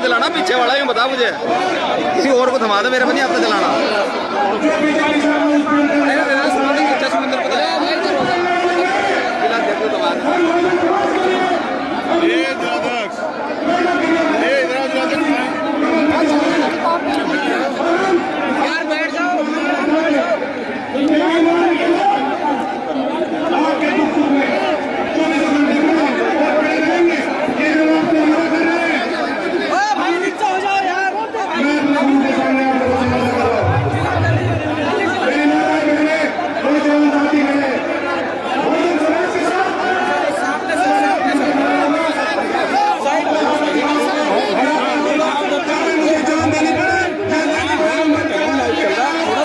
चलाना, पीछे वाला ही बता मुझे, किसी और को थमा दे, मेरे को नहीं आता चलाना। यार बैठ जाओ।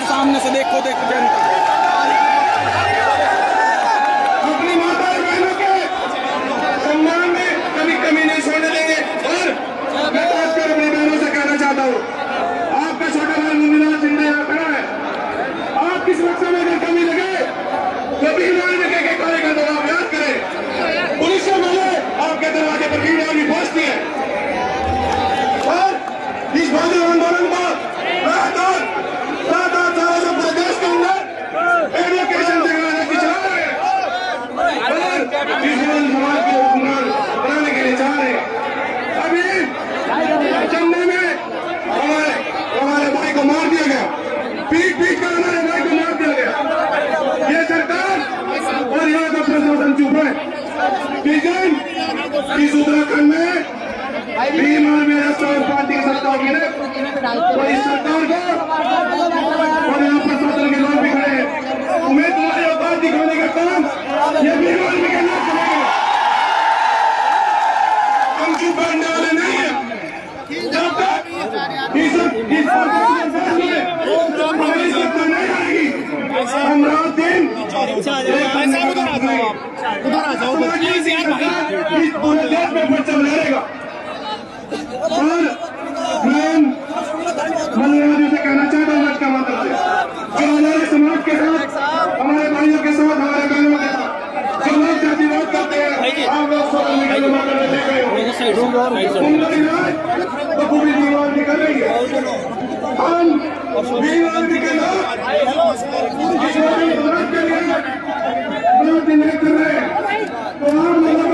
सामने से देखो अपनी माता और बहनों के सम्मान में कभी कमी नहीं छोड़ने देंगे। और मैं खासकर अपनी बहनों से कहना चाहता हूँ, आपका छोटा भाई मुमिनाज जिंदा यहाँ खड़ा है, आपकी सुरक्षा में अगर कमी लगे तो बीमारी में के कार्य का दबाव याद करें। पुलिस से मिले आपके दरवाजे पर भीड़ आगे पहुंचती है और इस भाजपा आंदोलन को लगातार देश के अंदर एडवोकेशन टेक्नोलॉजी चला रहे हैं और मुसलमान समाज को हुक्मरान बनाने के लिए चाह रहे हैं। अभी चेन्नई में हमारे भाई को मार दिया गया, पीट कर हमारे भाई को मार दिया गया। ये सरकार और यहाँ का प्रशासन चुप है। लेकिन इस उत्तराखंड में भीम और मेरा पार्टी की सत्ता होगी ना, तो इस सरकार को और यहाँ प्रशासन के लोग भी खड़े हैं, उम्मीदवार औकात दिखाने का काम ये भीम आर्मी के लोग करेंगे। हम चुप करने वाले नहीं हैं। जब तक इस सत्ता नहीं आएगी, हम रात दिन उधर आ जाओ, इस पूरे देश में पर्चा रहेगा। और मैं मल्लाजी से कहना चाहता हूँ आज का मतलब से, जो हमारे समाज के साथ, हमारे भाइयों के साथ, हमारे बहनों के साथ जो लोग जातिवाद करते हैं, आप लोग सोशल मीडिया जमा करने देख रहे हो, उन्नति राज तो पूरी दीवार निकल रही है। हम दीवार के लोग इस समाज के लिए विरोध नहीं कर रहे हैं, तो आप लोगों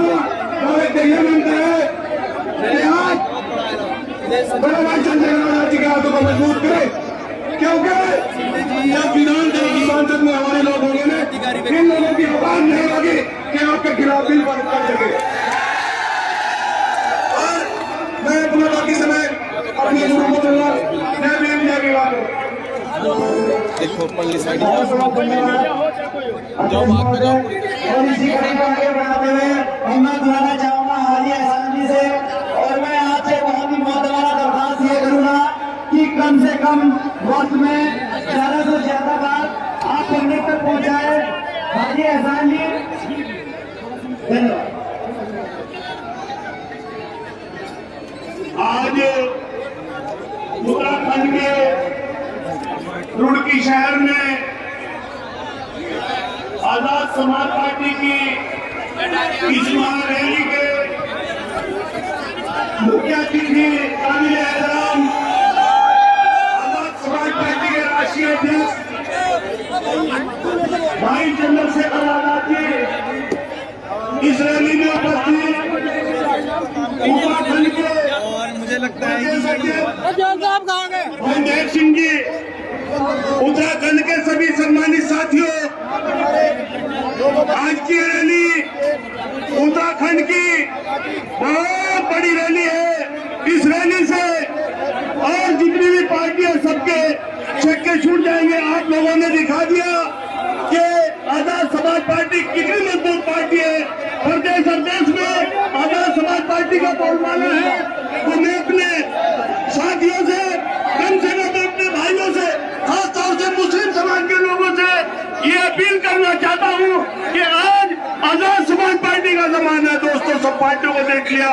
हमारे ये मानते हैं बड़ा भाई चंद्रशेखर जी के हाथों को मजबूत करे, क्योंकि जब विधानसभा की सांसद में हमारे लोग होंगे ना, इन लोगों की आवाज नहीं होगी कि आपके खिलाफ बिल पास कर सके। और मैं अपना बाकी समय अपने मैं भी इंडिया की बात हूँ। देखो पल्ली साइड और इसी कड़ी को आगे बढ़ाते हुए मैं बुलाना चाहूंगा हाजी हसन जी से, और मैं आपसे बहुत ही मोहतरमा दरखास्त ये करूंगा कि कम से कम वक्त में ज्यादा से ज्यादा बात आप पब्लिक तक पहुंचाए। हाजी हसन जी, धन्यवाद। आज उत्तराखंड के रुड़की शहर में आजाद समाज पार्टी की इस महारैली के मुख्य अतिथि काबिल एहतराम आजाद समाज पार्टी के राष्ट्रीय अध्यक्ष भाई चंद्रशेखर आजाद जी इस रैली में उपस्थित उत्तराखंड के, और मुझे लगता है मनदेव सिंह जी, उत्तराखंड के सभी सम्मानित साथियों, आज की रैली उत्तराखंड की बहुत बड़ी रैली है। इस रैली से और जितनी भी पार्टियां सबके छक्के छूट जाएंगे। आप लोगों ने दिखा दिया कि आजाद समाज पार्टी कितनी मजबूत पार्टी है। प्रदेश और देश में आजाद समाज पार्टी का बोलबाला है। तो मैं अपने साथियों से, कम से कम अपने भाइयों से, खासतौर से मुस्लिम समाज के लोगों से ये अपील करना चाहता हूँ कि आज आजाद समाज पार्टी का जमाना है। दोस्तों, सब पार्टियों को देख लिया,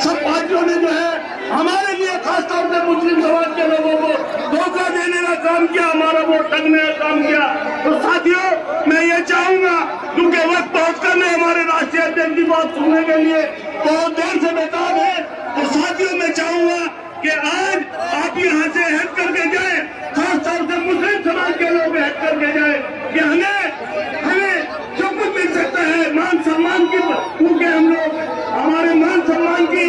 सब पार्टियों ने जो है हमारे लिए खासतौर से मुस्लिम समाज के लोगों को धोखा देने का काम किया, हमारा वोट ठगने का काम किया। तो साथियों, मैं ये चाहूंगा, क्योंकि वक्त पहुंचकर मैं हमारे राष्ट्रीय अध्यक्ष की बात सुनने के लिए बहुत देर से बेताब है, तो साथियों मैं चाहूंगा कि आज आप यहाँ से हट करके जाए, खास तौर से मुस्लिम समाज के लोग हट करके जाए कि हमें जो कुछ मिल सकता है मान सम्मान की, क्योंकि हम लोग हमारे मान सम्मान की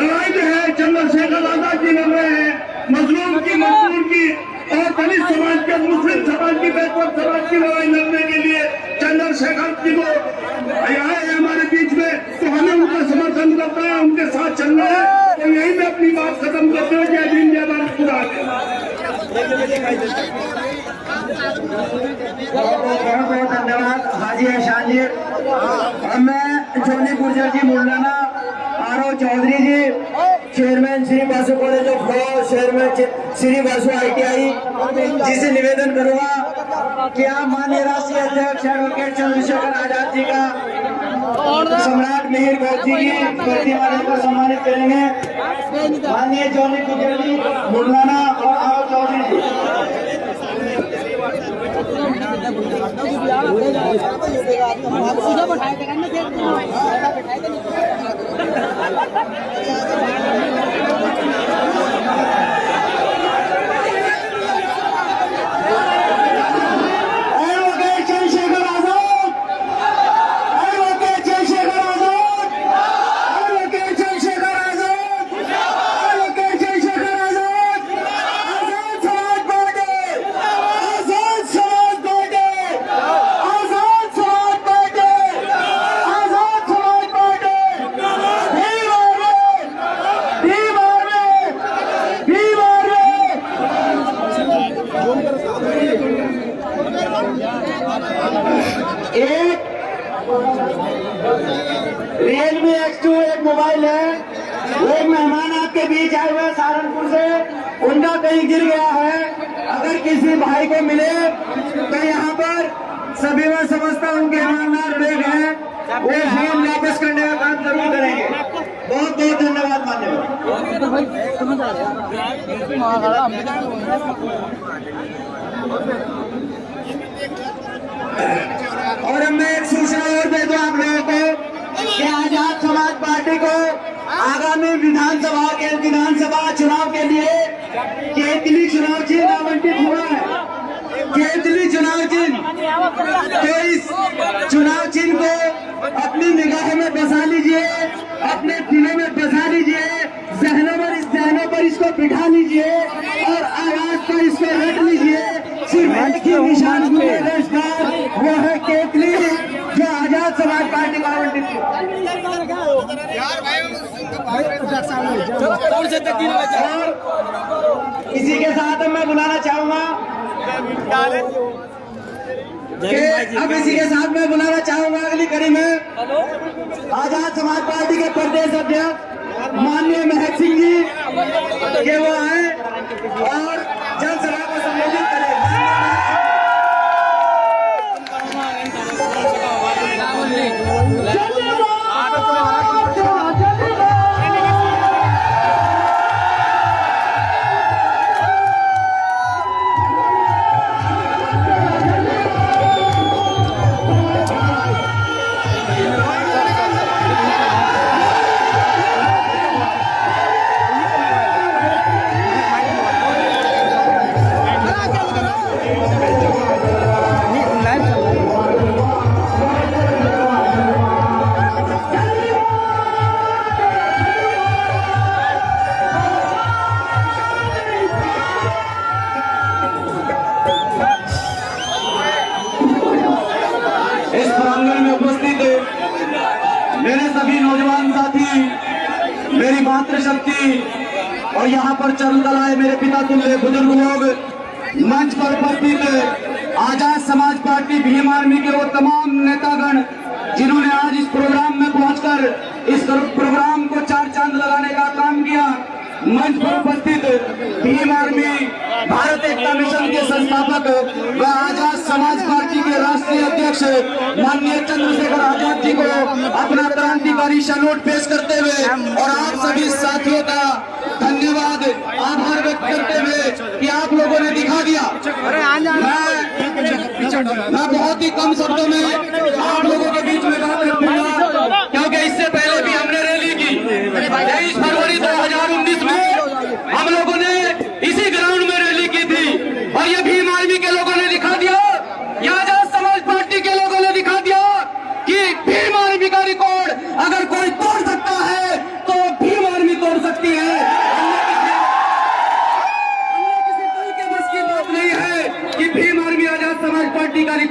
लड़ाई जो है चंद्रशेखर आजाद जी लड़ रहे हैं, मजलूम की, मजदूर की और दलित समाज के, मुस्लिम समाज की, बैकवर्ड समाज की लड़ाई लड़ने के लिए चंद्रशेखर जी को आए हैं हमारे बीच में, तो हमें उनका समर्थन करना है, उनके साथ चलना है। तो यही मैं अपनी बात खत्म करते हुए जय भीम जय भारत पूरा बहुत बहुत धन्यवाद हाजी एहसान जी। अब मैं Jony Gurjar ji Mullana RO Chaudhary ji, chairman Shri Basu college of law, chairman Shri Basu ITI ji से निवेदन करूंगा कि आप माननीय राष्ट्रीय अध्यक्ष एडवोकेट चंद्रशेखर आजाद जी का सम्राट मिहिर गौर जी की प्रतिमा देकर सम्मानित करेंगे। माननीय जोनी गुर्जर जी मुलाना और आरओ चौधरी जी। रियलमी X2 एक मोबाइल है, एक मेहमान आपके बीच आए हुए सहारनपुर से, उनका कहीं गिर गया है। अगर किसी भाई को मिले तो यहाँ पर सभी मैं समझता हूँ कि ईमानदार लोग हैं, वो फोन वापस करने का काम जरूर करेंगे। बहुत बहुत धन्यवाद और अब मैं एक सूचना और दे दूं आप लोगों को कि आजाद समाज पार्टी को आगामी विधानसभा चुनाव के लिए केतली चुनाव चिन्ह आवंटित हुआ है। केतली चुनाव चिन्ह, तो इस चुनाव चिन्ह को अपनी निगाह में बसा लीजिए, अपने दिलों में बसा लीजिए, जहनों पर इसको बिठा लीजिए और आवाज पर इसको रख लीजिए। सिर्फ एक ही निशान वो है केतली, जो आजाद समाज पार्टी का आवंटित इसी के साथ मैं बुलाना चाहूंगा अगली कड़ी में आजाद समाज पार्टी के प्रदेश अध्यक्ष माननीय महक सिंह जी के वो आए और जनसभा को संबोधित करें। मेरी मातृशक्ति और यहाँ पर चरण कलाए मेरे पिता तुल्य बुजुर्ग लोग, मंच पर उपस्थित आजाद समाज पार्टी भीम आर्मी के वो तमाम नेतागण जिन्होंने आज इस प्रोग्राम में पहुंचकर इस प्रोग्राम को चार चांद लगाने का काम किया। मंच पर उपस्थित भीम आर्मी भारत एकता मिशन के संस्थापक व आजाद समाज पार्टी के राष्ट्रीय अध्यक्ष माननीय चंद्रशेखर आजाद जी को अपना क्रांतिकारी सैल्यूट पेश करते हुए और आप सभी साथियों का धन्यवाद आभार व्यक्त करते हुए कि आप लोगों ने दिखा दिया। मैं बहुत ही कम शब्दों में आप लोगों के बीच में बात रखूंगा, क्योंकि इससे पहले भी हमने रैली की 23 फरवरी 2019 में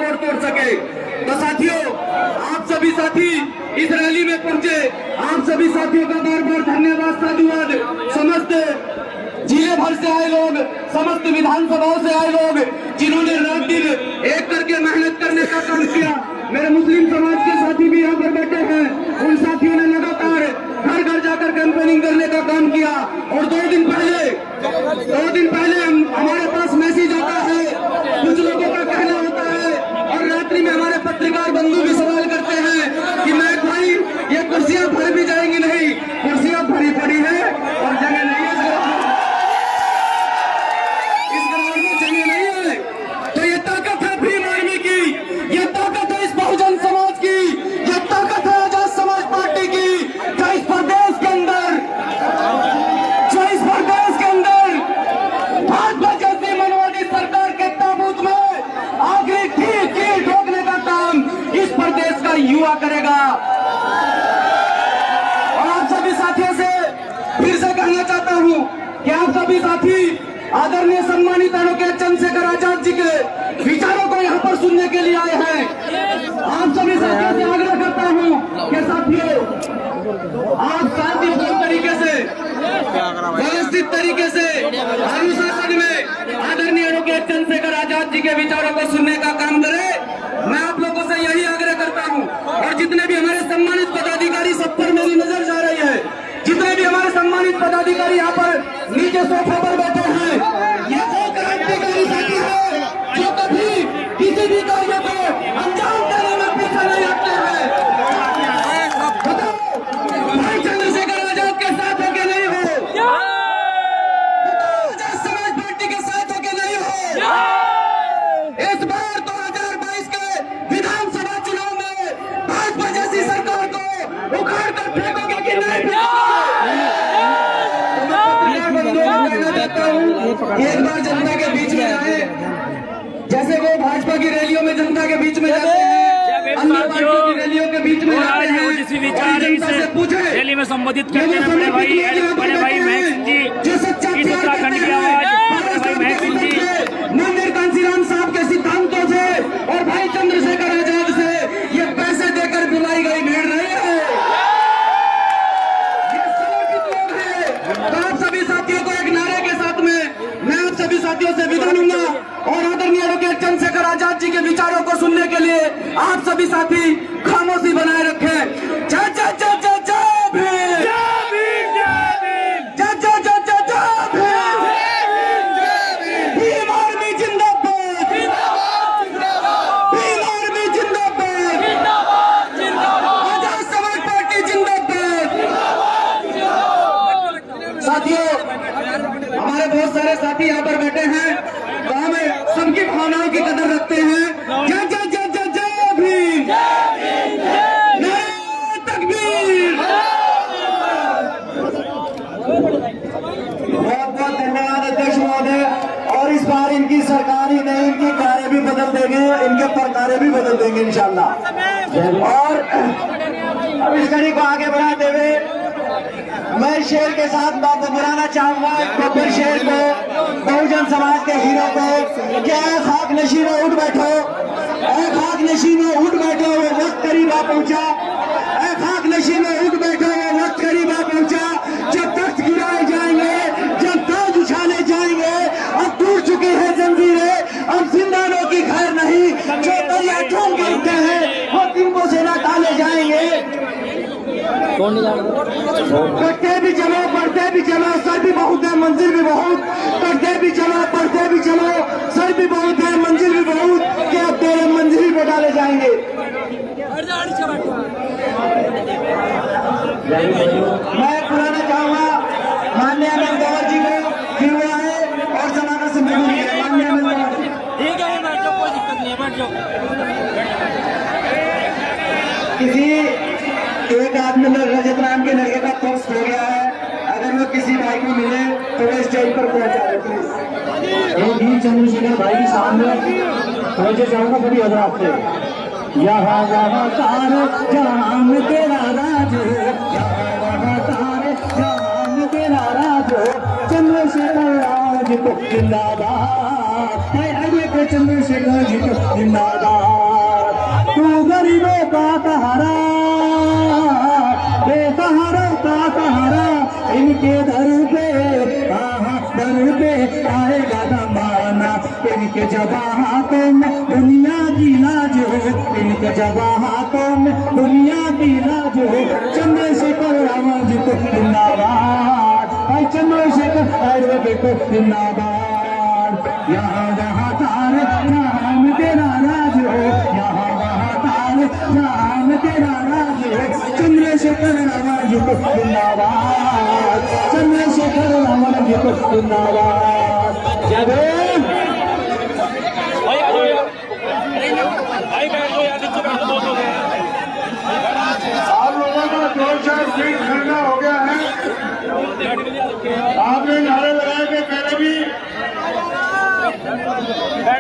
रिकॉर्ड तोड़ सके। तो साथियों, आप सभी साथी इस रैली में पहुंचे, आप सभी साथियों का बार बार धन्यवाद, साधुवाद। समस्त जिले भर से आए लोग, समस्त विधानसभाओं से आए लोग, जिन्होंने रात दिन एक करके मेहनत करने का काम किया। मेरे मुस्लिम समाज के साथी भी यहाँ पर बैठे हैं, उन साथियों ने लगातार घर घर जाकर कैंपेनिंग करने का काम किया। और 2 दिन पहले हमारे पास मैसेज आता है, कुछ लोगों का कहना होता है, और रात्रि में हमारे पत्रकार बंधु भी सवाल करते हैं कि मैं भाई ये कुर्सियां भर भी जाएंगी नहीं, कुर्सियां भरी पड़ी है और जगह नहीं है, इस ग्राउंड में जगह नहीं है। तो ये ताकत है भीम आर्मी की, ये ताकत है इस बहुजन समाज की, ये ताकत है आजाद समाज पार्टी की, जो इस प्रदेश के अंदर भाजपा जैसी मनवादी सरकार के ताबूत में आखिरी कील ठोकने का काम इस प्रदेश का युवा करेगा। और आप सभी साथियों से फिर से कहना चाहता हूं कि आप सभी साथी आदरणीय सम्मानित एडवोकेट चंद्रशेखर आजाद जी के विचारों को यहाँ पर सुनने के लिए आए हैं। आप सभी साथियों से आग्रह करता हूँ कि साथियों, आप शांतिपूर्ण तरीके से, व्यवस्थित तरीके से अनुशासन में आदरणीय एडवोकेट चंद्रशेखर आजाद जी के विचारों को सुनने का काम करें। मैं आप लोगों से यही आग्रह करता हूं। और जितने भी हमारे सम्मानित पदाधिकारी, सब पर मेरी नजर जा रही है, जितने भी हमारे सम्मानित पदाधिकारी यहाँ पर नीचे सोफे पर बैठे हैं, ये वो क्रांतिकारी साथी है जो कभी किसी भी कार्य को अंजाम देने में पीछे नहीं हटते हैं। बताओ, भाई चंद्रशेखर आजाद के साथ हो के नहीं हो? आजाद समाज पार्टी के साथ हो के नहीं हो? इस बार 2022 के विधानसभा चुनाव में भाजपा जैसी सरकार को उखाड़ कर फेंकोगे कि नहीं फेंकोगे? कहना चाहता हूँ, एक बार जनता के बीच में आए, जैसे वो भाजपा की रैलियों में जनता के बीच में जाते हैं, अन्य पार्टियों की रैलियों के बीच में जाते हैं, और जनता से पूछे, रैली में संबोधित करते हैं बड़े भाई महक जी, जो सच्चा इस उत्तराखंड की आवाज बड़े भाई महक जी, मंदिर कांसीराम साहब के सिद्धांतों से और भाई चंद्रशेखर आजाद से ये पैसे देकर बुलाई गई भीड़ नहीं है, ये समर्पित लोग हैं। तो आप सभी साथियों को एक नारे के साथ में मैं आप सभी साथियों से विदा लूंगा, और आदरणीय एडवोकेट चंद्रशेखर आजाद जी के विचारों को सुनने के लिए आप सभी साथी खामोशी बनाए रखें। जय जय जय जय जय भीम, जय जय जय जय जय भीम, भीम आर्मी जिंदाबाद, भीम आर्मी जिंदाबाद, आजाद समाज पार्टी जिंदाबाद। साथियों, हमारे बहुत सारे साथी यहाँ पर बैठे हैं, तो हम सबकी भावनाओं की कदर रखते हैं। जय जय जय जय जय भीम, नारे तकबीर। बहुत बहुत धन्यवाद अध्यक्ष महोदय। और इस बार इनकी सरकार ही नहीं, इनकी कार्य भी बदल देंगे, इनके प्रकार्य भी बदल देंगे इंशाल्लाह। और अब इस घड़ी को आगे बढ़ाते हुए मैं शेर के साथ बात बुलाना चाहूंगा, बब्बर शेर को, बहुजन समाज के हीरो को, क्या खाक नशी में उठ बैठो, खाक नशी में उठ बैठो, वो वक्त करीब आ पहुंचा, खाक नशी में उठ बैठो, वो वक्त करीब आ पहुंचा। जब तख्त गिराए जाएंगे, जब ताज उछाले जाएंगे, अब टूट चुकी है जंजीरें, अब जिंदानों की खैर नहीं, जो दरिया ठोंक के उठे हैं वो तिनको से न डाले जाएंगे। कटते भी चलो, बढ़ते भी चलो, सर भी बहुत है, मंजिल भी बहुत, कटते भी चलो, बढ़ते भी चलो, सर भी बहुत है, मंजिल भी बहुत, क्या तेरे मंजिल पे डाले जाएंगे। मैं बुलाना चाहूंगा माननीय अमित गौर जी को, फिर वो आए और जमाना से मिलूंगी। माननीय अमित गौर जी, ठीक है, बैठ जाओ, कोई दिक्कत नहीं है, बैठ जाओ। किसी एक आदमी रजत नाम के लड़के का पर्स हो गया है, अगर वो किसी भाई को मिले तो वो स्टेज पर पहुंचा देते हैं। वीर चंद्रशेखर भाई के सामने पहुंचे जाऊंगा बड़ी हजरात से। यहाँ यहाँ तार जहां तेरा राज, यहाँ तार जहां तेरा राज, चंद्रशेखर आज तो जिंदाबाद, चंद्रशेखर जी तो जिंदाबाद। तू गरीबों का सहारा, बेसहारों का सहारा, इनके दर पे आएगा जमाना, इनके जबा हाथों में दुनिया की लाज हो, इनके जबा हाथों में दुनिया की लाज हो। चंद्रशेखर रावण जी को जिंदाबाद, भाई चंद्रशेखर आयुर्वेद को जिंदाबाद। यहाँ वहाँ तारे नाम तेरा राज हो, यहाँ वहाँ तारे नाम तेरा राज हो। चंद्रशेखर रावण जी को जिंदाबाद, चंद्रशेखर रावण जी को जिंदाबाद। जय भीम। आप लोगों का जोर शोर फीट ठंडा हो गया है। आपने नारे लगाए थे पहले भी।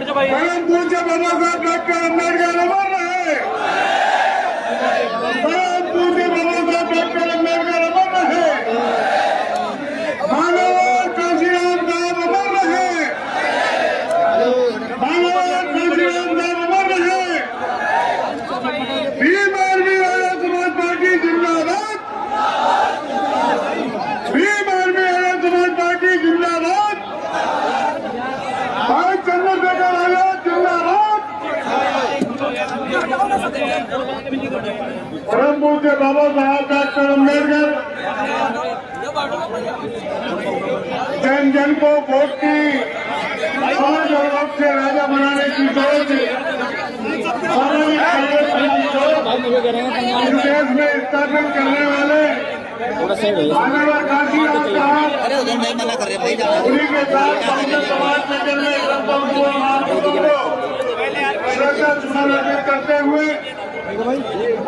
परम पूज्य बाबा साहब डॉक्टर अम्बेडकर अमर रहे। परम पूज्य बाबा साहब डॉक्टर अम्बेडकर अमर रहे। मानव काशीराम साहब अमर रहे। मानव काशीराम साहब अमर रहे। भीम आर्मी आजाद समाज पार्टी जिंदाबाद। भीम आर्मी आजाद समाज पार्टी जिंदाबाद। भाई चंद्रशेखर आजाद जिंदाबाद। परम पूज्य बाबा साहब डॉक्टर अम्बेडकर जन जन को वोट की समझ और वक्त से राजा बनाने की सोच इस देश में स्थापित करने वाले मानव काशीराम साहब उन्हीं के साथ बहुजन समाज के जन्मे श्रद्धा सुमन अर्पित करते हुए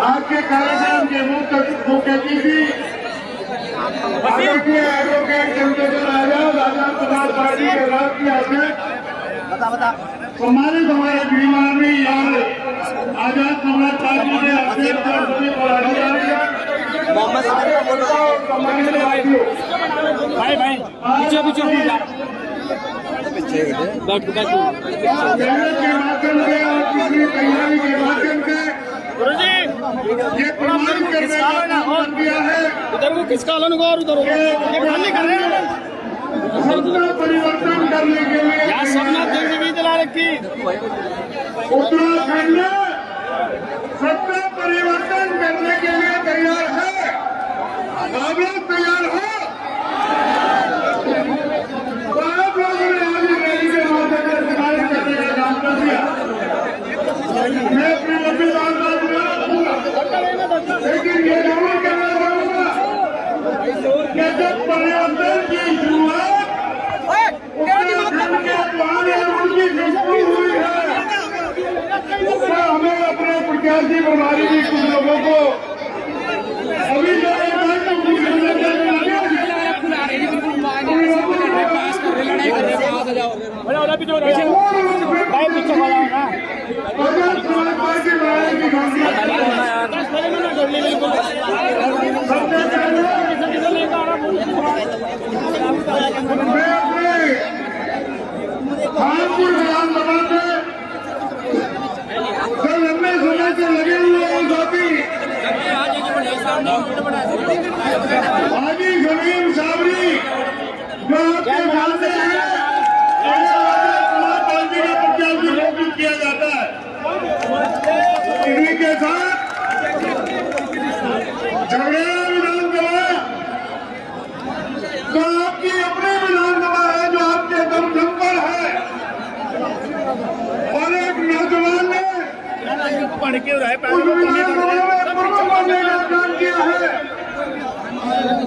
आज के कार्यक्रम के मुख्य अतिथि एडवोकेट चंद्रशेखर आजाद समाज पार्टी के राष्ट्रीय अध्यक्ष सम्मानित हमारे भीम आर्मी और आजाद समाज पार्टी के अध्यक्ष और सभी पदाधिकारियों, सम्मानित साथियों, के माध्यम से और पिछली तैयारी के माध्यम से ये प्रमाणित करने का काम किया है। उधर वो किसका अलग और उधर ये खाली कर रहे हैं। सत्ता परिवर्तन करने के लिए यार सबना देवी भी जला रखी। उत्तराखंड सत्ता परिवर्तन करने के लिए तैयार है। आप लोग तैयार हो? तो आप लोगों ने आज रैली के माध्यम से शिकायत करने का काम कर दिया। मैं अपनी लंबी बात लेकिन ये जरूर कहना चाहूंगा कि जब परिवर्तन की शुरुआत उत्तराखंड के पहाड़ी उनकी शुरू हुई है, तो हमें अपने प्रत्याशी प्रभारी भी कुछ लोगों को अभी जो कानपुर विधानसभा से जो लंबे समय से लगे हुए हैं साथी हाजी शमीम साबरी जो आपके जानते हैं, समाज पार्टी का प्रत्याशी घोषित किया जाता है। इन्हीं के साथ झगड़िया विधानसभा जो आपकी अपनी विधानसभा है, जो आपके दमखम पर है, और एक नौजवान ने पढ़ के रहे उस विधानसभा में पूर्व बनने का काम किया है।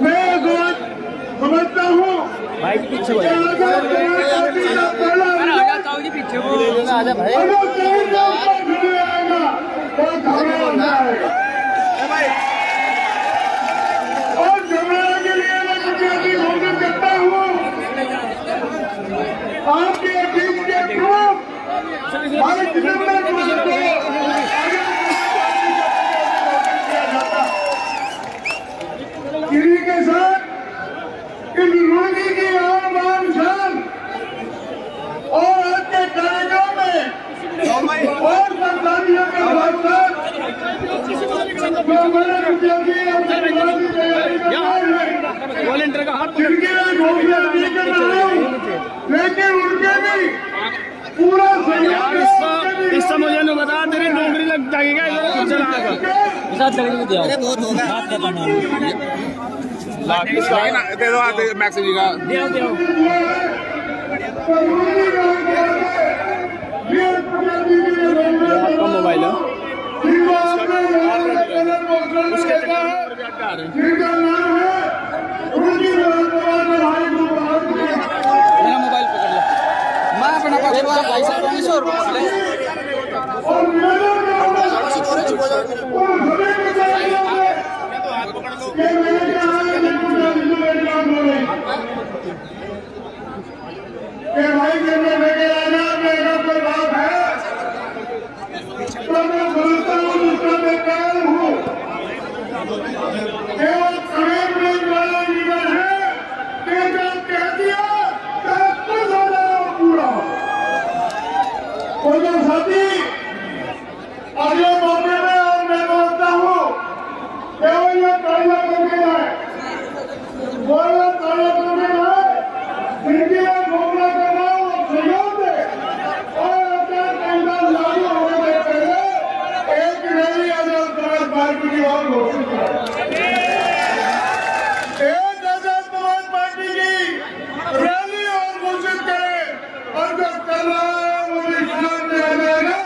मैं समझता हूँ भाई पीछे हो पीछे वो आजा भाई। अगर कहीं का ऊपर खड़े आएगा तो झगड़ा होता है, और झगड़ा के लिए मैं प्रत्याशी घोषित करता हूँ। आपके बीच के ग्रुप हमारे जितने ग्रुप को किसी के साथ इस रूढ़ी की आन शान और आज के कार्यक्रम में और सरकारियों के साथ वॉलंटियर का हाथ जिनकी मैं घोषणा नहीं कर रहा हूँ, लेकिन उनके भी पूरा सहयोग है। इस मुझे न बता तेरी नौकरी लग जाएगी क्या दे दो आप मैक्स जी का आपका मोबाइल है जिनका नाम है उनकी मेरा मोबाइल पकड़ लो मैं अपना पकड़ भाई साहब 200 रुपये और मेरा नाम और हमें बताया कि मैंने कहा है कि भाई के मेरे आजाद मेरा कोई बात है तो मैं समझता हूँ जिसका मैं कायम हूँ केवल कमेंटमेंट वाला लीडर है कि जब कह दिया तब कुछ हो जाओ पूरा और जब साथी अगले मौके में और मैं बोलता हूँ केवल ये कार्य करके जाए बोलना कार्य करके जाए जिनकी मैं घोषणा कर रहा हूँ सहयोग दे और अपना कैंडा लागू होने से पहले एक रैली आजाद समाज पार्टी की और घोषित करें। एक आजाद समाज पार्टी की रैली और घोषित करें और जब कर रहा है वो विश्वास में आ जाएगा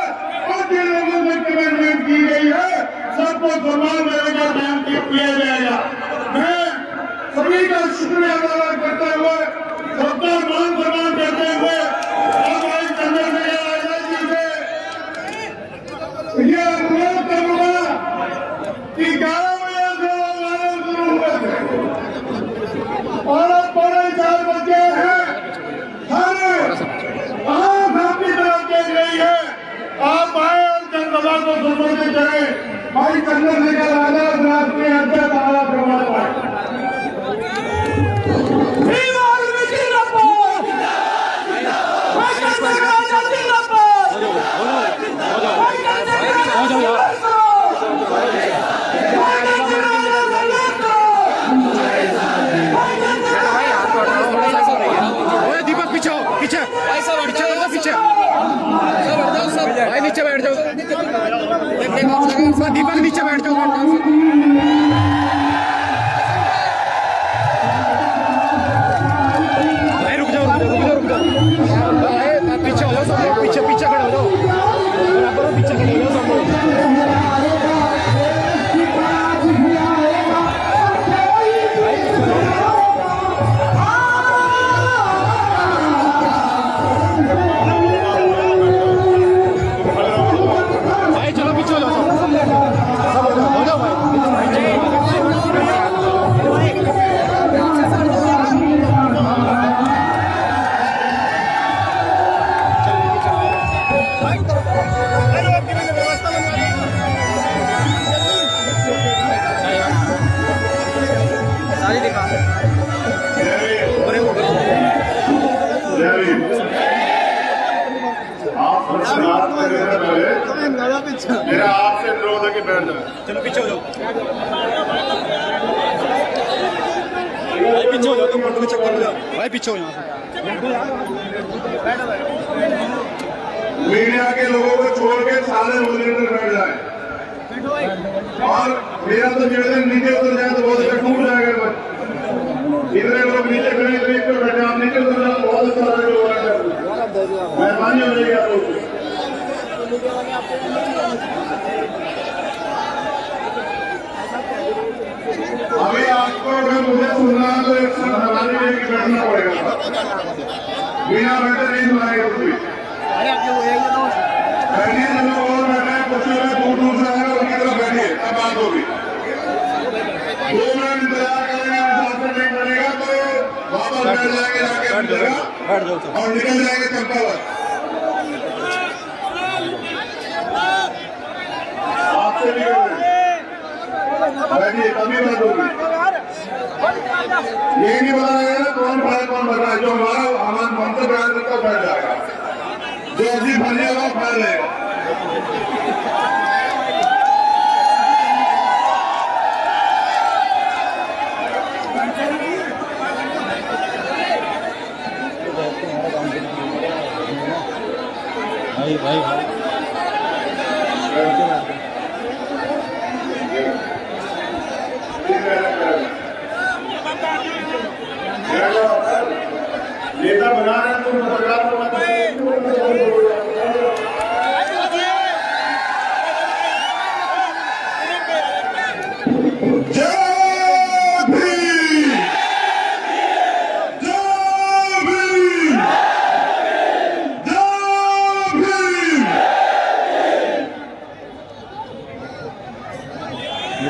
और जिन लोगों से कमिटमेंट की गई है सबको सम्मान देने का काम किया जाएगा। मैं सभी का शुक्रिया अदा करते हुए सबका मान सम्मान करते हुए और भाई चंद्रशेखर आजाद जी से ये अनुरोध करूंगा कि 11 बजे से वो गाने शुरू हुए थे और अब 4:30 बज गए हैं। सारे आम आपकी तरफ देख रही है, आप आए और जनसभा को संबोधित करें। भाई चंद्रशेखर आजाद राष्ट्रीय अध्यक्ष हमारा प्रमाण पाए। दीपक पीछे हो, पीछे भाई साहब पीछे बैठ जाओ, पीछे भाई नीचे बैठ जाओ दीपक नीचे बैठ जाओ। भाई रुक जाओ, रुक जाओ, रुक जाओ। पीछे हो जाओ सब लोग, पीछे पीछे खड़े हो जाओ, बराबर हो, पीछे खड़े हो जाओ सब लोग। भाई चलो पीछे हो जाओ सब हो जाओ भाई। सारी दिखा आप बात करने से पहले मेरा आपसे अनुरोध है कि बैठ जाए। चलो पीछे हो जाओ भाई, पीछे हो जाओ, तुम फोटो के चक्कर में जाओ भाई, पीछे हो यहाँ से। मीडिया के लोगों को छोड़ के सारे वॉलंटियर बैठ जाए और मेरा तो निवेदन नीचे उतर जाए तो बहुत अच्छा टूट जाएगा। इतने लोग नीचे खड़े एक पर बैठे, आप नीचे उतर जाए बहुत अच्छा लगेगा। मेहरबानी हो जाएगी आप लोग। अभी आपको अगर मुझे सुनना है तो एक साथ हमारे लिए बैठना पड़ेगा, बिना बैठे नहीं सुनाएगा कुछ भी। बैठिए, जो लोग और बैठे हैं कुछ लोग दूर दूर से आए उनकी तरफ बैठिए, तब बात होगी। 2 मिनट इंतजार करेंगे, इंतजार नहीं करेगा तो वापस बैठ जाएंगे जाके अपनी जगह और निकल जाएंगे चंपावत। आपसे भी बैठिए, तभी बात होगी। ये नहीं बताया ना कौन भाई कौन बता, जो हमारा मंत्र बैठ तो बैठ जाएगा, जो अभी फैलेगा फैल जाएगा। नेता बना रहे हैं तो सरकार को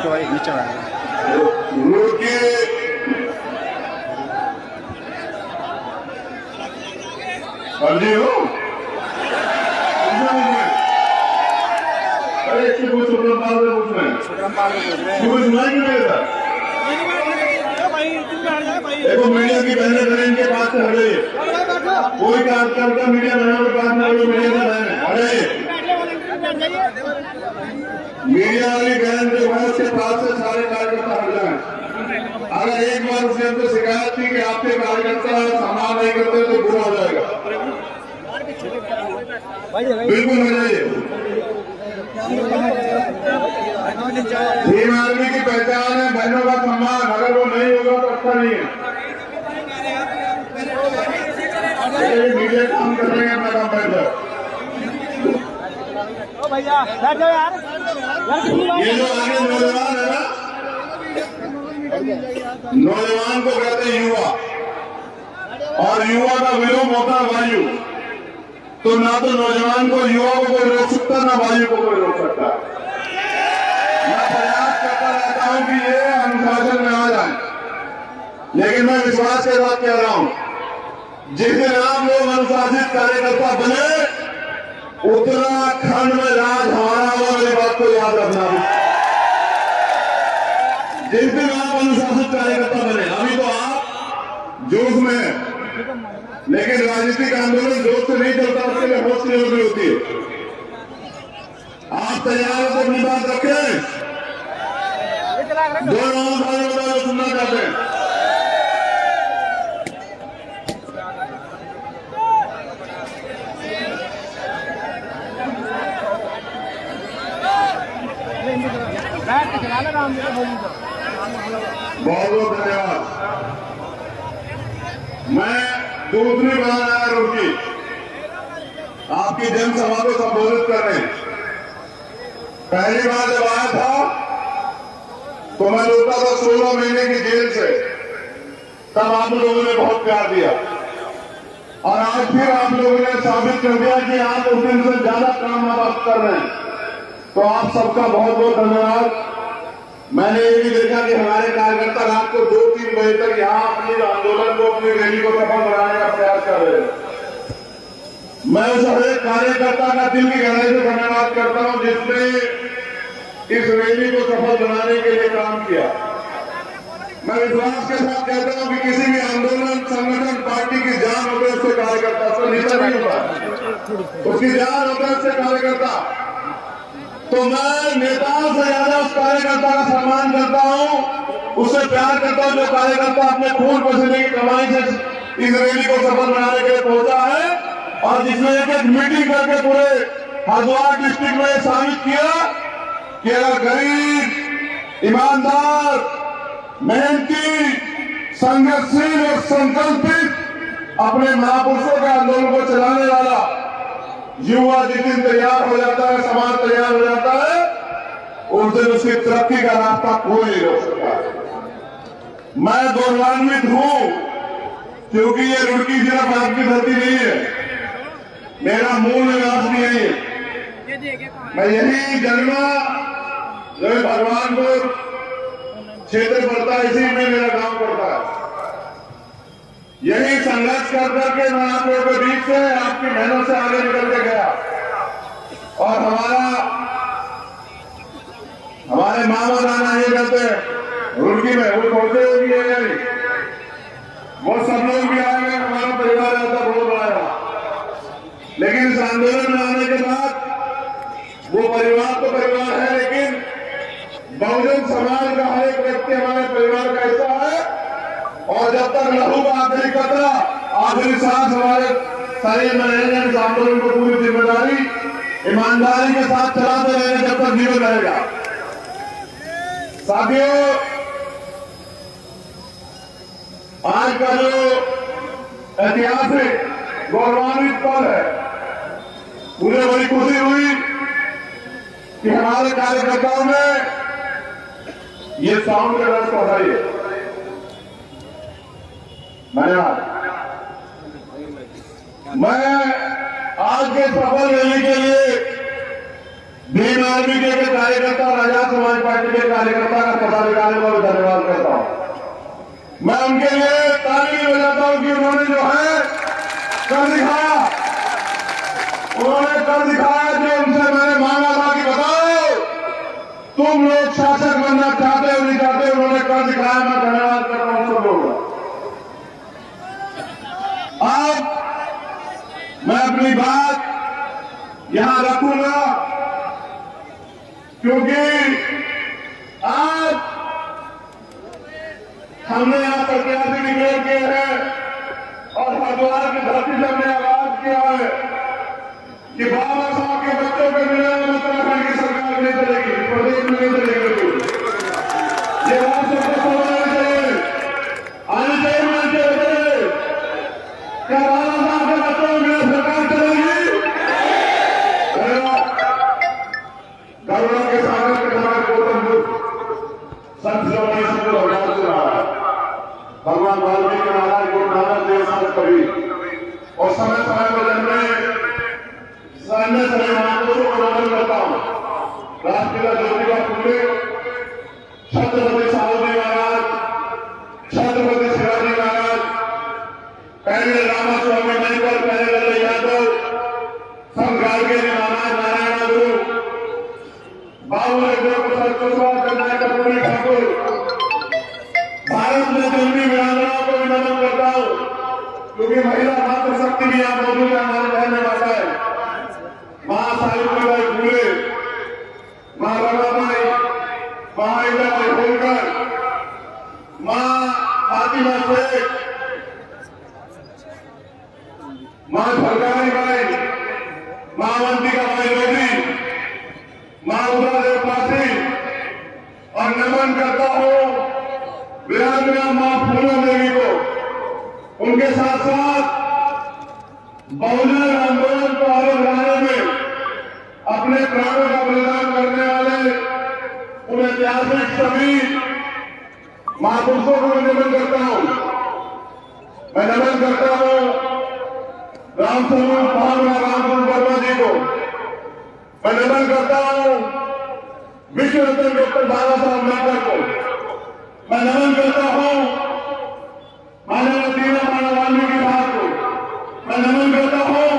भाई नीचे आएगा जी हो अरे इससे कुछ सुनाई नहीं देता। देखो मीडिया की बहनें बहन इनके पास से हटे कोई कार्यकर्ता मीडिया बहनों के पास नहीं मीडिया की बहन हटे मीडिया वाली बहन के पास से सारे कार्यकर्ता हट जाए। अगर एक बार उसने हमसे शिकायत की कि आपके कार्यकर्ता सम्मान नहीं करते तो बुरा हो जाएगा। बिल्कुल हो जाइए। भीम आर्मी की पहचान है बहनों का सम्मान, अगर वो नहीं होगा तो अच्छा नहीं है। मीडिया काम कर रहे हैं अपना काम बैठ जाओ। ये जो आगे नौजवान है ना, नौजवान को कहते हैं युवा, और युवा का विलोम होता है वायु। तो ना तो नौजवान को युवा को कोई रोक सकता, ना वायु को कोई रोक सकता। मैं प्रयास करता रहता हूं कि ये अनुशासन में आ जाए, लेकिन मैं विश्वास के साथ कह रहा हूं जिस दिन आप लोग अनुशासित कार्यकर्ता बने उत्तराखंड में राज हमारा होगा। मेरी बात को याद रखना। जिस दिन आप अनुशासित कार्यकर्ता बने, अभी तो आप जोश में हैं, लेकिन राजनीतिक आंदोलन जोश से नहीं चलता, उसके लिए होश की जरूरत होती है। आप तैयार हो तो अपनी बात रखें। दो राउंड सुनना चाहते हैं। बहुत बहुत धन्यवाद। मैं दूसरी बार आया रुकी आपकी जनसभा को संबोधित करने। पहली बार जब आया था तो मैं लौटा था 16 महीने की जेल से, तब आप लोगों ने बहुत प्यार दिया, और आज फिर आप लोगों ने साबित कर दिया कि आप उस दिन से ज्यादा काम आप कर रहे हैं। तो आप सबका बहुत बहुत धन्यवाद। मैंने ये भी देखा कि हमारे कार्यकर्ता रात को 2-3 बजे तक यहाँ अपने आंदोलन को, अपनी रैली को सफल बनाने का प्रयास कर रहे हैं। मैं उस हर एक कार्यकर्ता का दिल की गहराई से धन्यवाद करता हूँ जिसने इस रैली को सफल बनाने के लिए काम किया। मैं विश्वास के साथ कहता हूँ कि किसी भी आंदोलन, संगठन, पार्टी की जान होता है उससे कार्यकर्ता, उसका नेता नहीं होता, उसकी जान होता है उससे कार्यकर्ता। तो मैं नेताओं से ज्यादा उस कार्यकर्ता का सम्मान करता हूं, उससे प्यार करता हूं जो कार्यकर्ता अपने खून पसीने की कमाई से इस रैली को सफल बनाने के लिए पहुंचा है, और जिसने एक मीटिंग करके पूरे हरिद्वार डिस्ट्रिक्ट में साबित किया कि अगर गरीब, ईमानदार, मेहनती, संघर्षशील और संकल्पित अपने महापुरुषों के आंदोलन को चलाने वाला युवा जिस दिन तैयार हो जाता है, समाज तैयार हो जाता है, उस दिन उसकी तरक्की का रास्ता कोई नहीं रोक सकता। मैं गौरवान्वित हूं क्योंकि ये रुड़की सिर्फ आपकी धरती नहीं है, मेरा मूल निवास भी यही है। मैं यही जन्मा, जो भगवानपुर क्षेत्र पड़ता है, इसी में मेरा गांव पड़ता है। यही संघर्ष कर करके मैं आप लोगों के बीच से, आपकी मेहनत से आगे निकल के गया, और हमारे मामा दाना ये कहते हैं रुड़की में, वो पहुंचे भी है नहीं, वो सब लोग भी आएंगे, हमारा परिवार आता बहुत बड़ा। लेकिन इस आंदोलन में आने के बाद वो परिवार तो परिवार है, लेकिन बहुजन समाज का हर एक व्यक्ति हमारे परिवार का हिस्सा है। और जब तक लहू का आखिरी कतरा, आखिरी सांस हमारे सारे मैनेजमेंट आंदोलन को पूरी जिम्मेदारी ईमानदारी के साथ चलाते रहेंगे जब तक जीवन रहेगा। साथियों, आज का जो ऐतिहासिक गौरवान्वित पल है, मुझे बड़ी खुशी हुई कि हमारे कार्यकर्ताओं ने ये साउंड का रस हटाइए। धन्यवाद। मैं आज के सफल रैली के लिए भीम आर्मी के कार्यकर्ता और आजाद समाज पार्टी के कार्यकर्ता का पदाधिकारियों को धन्यवाद करता हूं। मैं उनके लिए ताली बजाता हूं कि उन्होंने जो है कर दिखाया। उन्होंने कर दिखाया जो उनसे मैंने मांगा था कि बताओ तुम लोग शासक बनना चाहते हो नहीं चाहते, उन्होंने कर दिखाया। मैं धन्यवाद करता हूं सब लोगों का। अब मैं अपनी बात यहां रखूंगा क्योंकि आज हमने यहां प्रत्याशी डिक्लेयर किए हैं और हरिद्वार की धरती से हमने आगाज किया है कि बाबा साहब के बच्चों के बिना उत्तराखंड की सरकार नहीं चलेगी, प्रदेश में नहीं चलेगी। ये बात सबको समझना चाहिए, आनी चाहिए मानते हुए। क्या बाबा साहब के बच्चों के बिना सरकार चलेगी? करुणा के सागर के सागर गौतम बुद्ध संत सबको लौटा रहा है। भगवान वाल्मीकि महाराज को नानक देव संत कबीर और समय समय पर जन्मे अन्य सभी महापुरुषों को नमन करता हूं। राष्ट्रपिता ज्योतिबा फुले, छत्रपति साहूजी महाराज, छत्रपति शिवाजी महाराज, पहले रामास्वामी मणिकर, पहले लल्लू यादव, संत गाड़गे जी महाराज, नारायण गुरु, बाबू जगदेव प्रसाद कुशवाहा, कन्हैया कपूरी ठाकुर, भारत में जन्मी वीरांगनाओं को भी नमन करता हूं क्योंकि महिला मातृशक्ति भी यहां मौजूद है। हमारे बहन माता है मां सावित्रीबाई फुले, मां रमाबाई, मां अहिल्याबाई होलकर, मां फातिमा शेख, मां सरकारी बाई, मां अवंतिकाबाई लोधी, मां उदयदेव पासी और नमन करता हूं वीरांगना मां फूलो देवी को। उनके साथ साथ बहुजन आंदोलन को आगे बढ़ाने में अपने प्राणों का बलिदान करने वाले उन ऐतिहासिक सभी महापुरुषों को मैं नमन करता हूं। मैं नमन करता हूं रामस्वरूप रामस्वरूप वर्मा जी को। मैं नमन करता हूं विश्व रत्न डॉक्टर बाबा साहब अम्बेडकर को। मैं नमन करता हूं माननीय दीनदयाल वाल्मीकि साहब को। मैं नमन करता हूं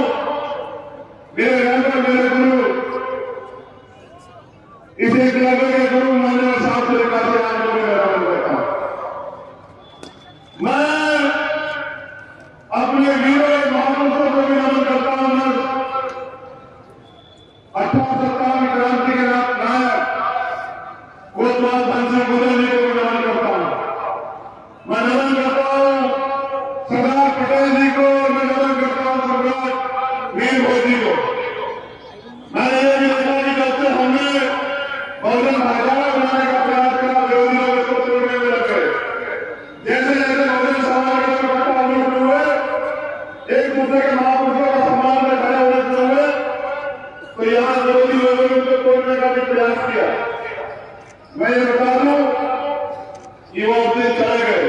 मेरे रंगर, मेरे गुरु, इस एक लगे के गुरु माननीय साहब से काशी राम को मैं नमन करता हूं। मैं अपने वीरों महापुरुषों को भी नमन करता हूं। 1857 क्रांति के नायक कोतवाल बंसी गुरु जी को भी नमन करता हूं। मैं नमन करता हूं सरदार पटेल जी को। मैं नमन करता हूं सम्राट वीर भोज जी को। मैंने ये भी देखा कि जब से हमने बहुजन भाईचारा बनाने का प्रयास करा, विरोधी लोग इसको तोड़ने में लगे। जैसे जैसे बहुजन समाज के इकट्ठा होने शुरू हुए, एक दूसरे के महापुरुषों का सम्मान में खड़े होने शुरू हुए, तो यहाँ विरोधी लोगों ने उनको तोड़ने का भी प्रयास किया। मैं ये बता दूं कि वो उस दिन चले गए।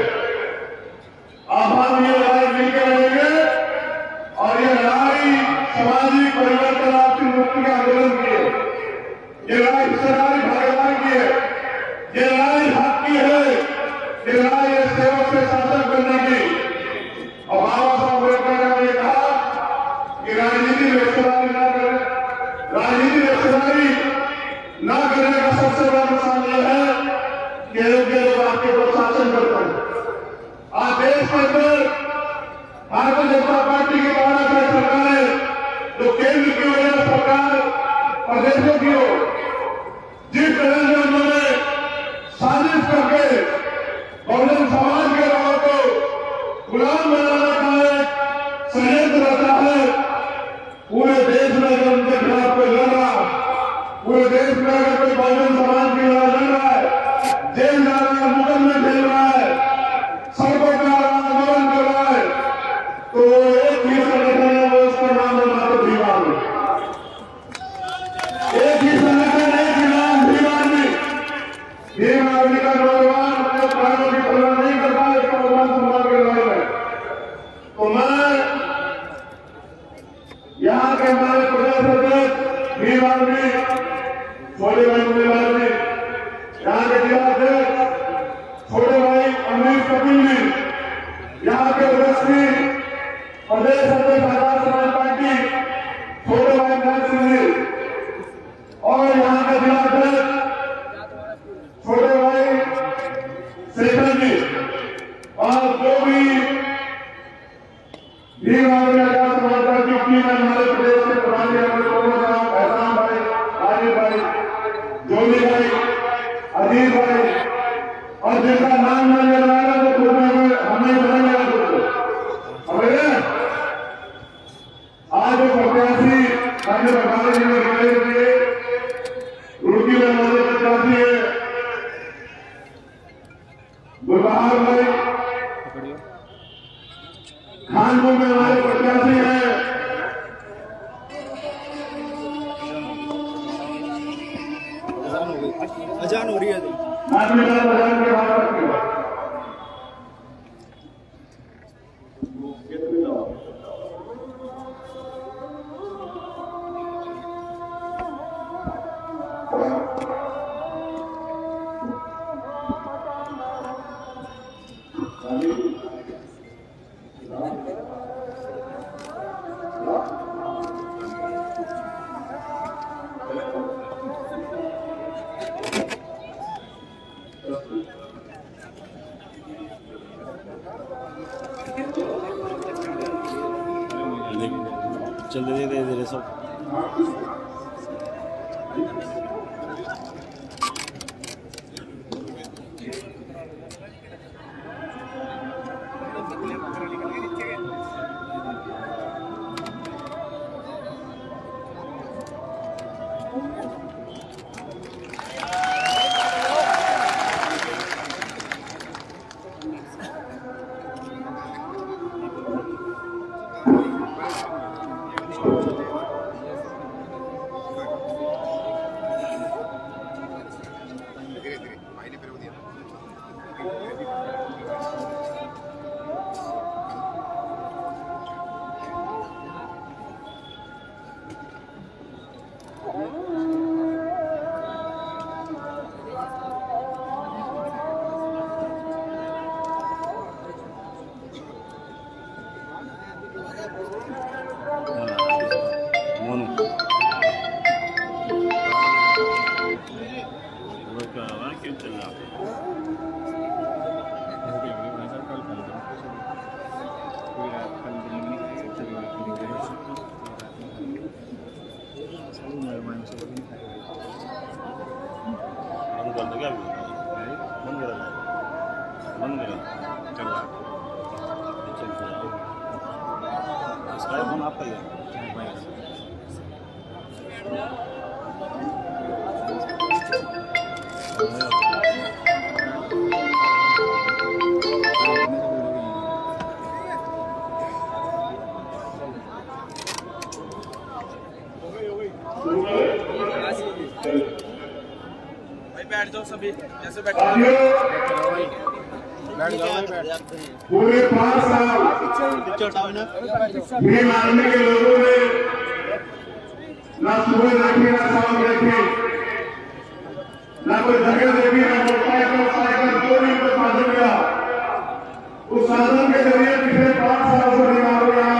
अब हम ये लड़ाई मिलकर रहेंगे और ये लड़ाई सामाजिक परिवर्तन, आर्थिक मुक्ति का आंदोलन की है। ये लड़ाई हिस्सेदारी भागीदारी की है। ये लड़ाई हक की है। ये लड़ाई है सेवक से शासन करने की। और बाबा साहब अम्बेडकर ने ये कहा कि राजनीति में हिस्सेदारी न करें। राजनीति में हिस्सेदारी न करने का सबसे बड़ा नुकसान यह है कि योग्य लोग आपके ऊपर शासन करते हैं। आज देश के अंदर भारतीय जनता पार्टी की द्वारा से सरकारें, जो केंद्र की हो या सरकार प्रदेशों की हो, जिस तरह से उन्होंने साजिश करके बहुजन समाज के लोगों को गुलाम बनाने का एक षड्यंत्र रचा है, यहाँ के उपस्थित प्रदेश अध्यक्ष आजाद समाज पार्टी छोटे भाई नाथ सिंह जी और यहाँ के जिला अध्यक्ष छोटे भाई शेखर जी और जो भी आजाद समाज पार्टी की हमारे प्रदेश के प्रधान एहसान भाई, आरिफ भाई, जोली भाई, अजीत भाई और जिनका नाम न ले रहा है तो खुद में हमें बताएंगे आज जो प्रत्याशी माननीय प्रधानमंत्री जी ने खड़े किए रुड़की में हमारे प्रत्याशी है गुरबहार भाई, खानपुर में हमारे प्रत्याशी है अजान हो रही है माननीय प्रधान के बात करते हैं चल धीरे धीरे धीरे सब फोन आपका ही बैठ जाओ सभी जैसे बैठ पूरे 5 साल भीम आर्मी के लोगों ने ना सुबह देखी ना शाम देखी ना कोई जगह देखी ना मोटरसाइकिल साइकिल जो भी कोई साधन मिला उस साधन के जरिए पिछले 5 साल से बीमार हो रहा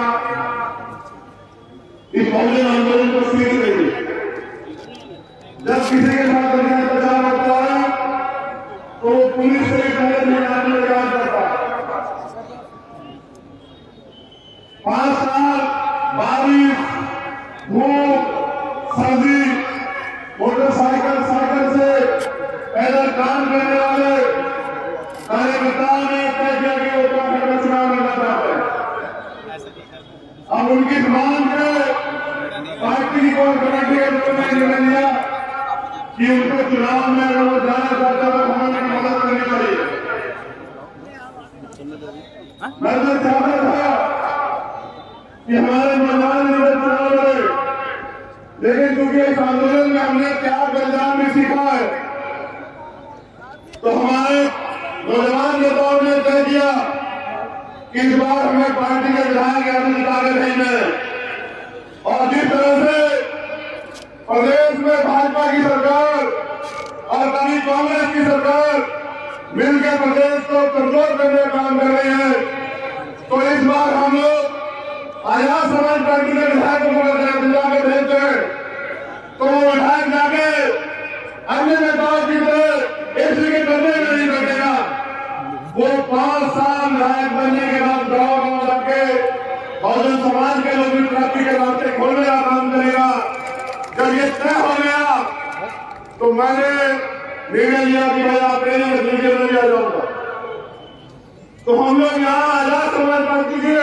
इस बहुजन आंदोलन को सीख रही जब किसी के साथ अन्याय प्रचार होता है तो पुलिस से पहले निगरानी लगाया करता है 5 साल बारिश धूप सर्दी मोटरसाइकिल साइकिल से पैदल काम करने वाले कार्यकर्ताओं ने तय किया कि वो उत्तराखंड में चुनाव लड़ना चाहते हैं। अब उनकी मांग पे पार्टी की कोर कमेटी के लोगों ने निर्णय लिया कि उनको चुनाव में अगर वो जाना चाहता है तो हमें उनकी मदद करनी चाहिए। मैं तो चाहता था कि हमारे नौजवान लीडर चुनाव लड़े, लेकिन क्योंकि इस आंदोलन में हमने त्याग बलिदान भी सीखा है तो हमारे नौजवान नेताओं ने तय किया कि इस बार हमें पार्टी के विधायक यादव जिताने रहेंगे और जिस तरह से प्रदेश में भाजपा की सरकार और कभी कांग्रेस की सरकार मिलकर प्रदेश को कमजोर करने का काम कर रही है तो इस बार हम लोग आजाद समाज पार्टी के विधायकों को अगर दिला के भेजते हैं तो वो विधायक जाके अन्य नेताओं की तरह इसलिए करने में नहीं बैठेगा। वो 5 साल विधायक बनने के बाद गाँव जाके बहुजन समाज के लोग भी क्रांति के रास्ते खोलने का काम करेगा। जब ये तय हो गया तो मैंने निर्णय लिया कि भाई आप नहीं आ जाऊंगा। तो हम लोग यहाँ आजाद समाज पार्टी के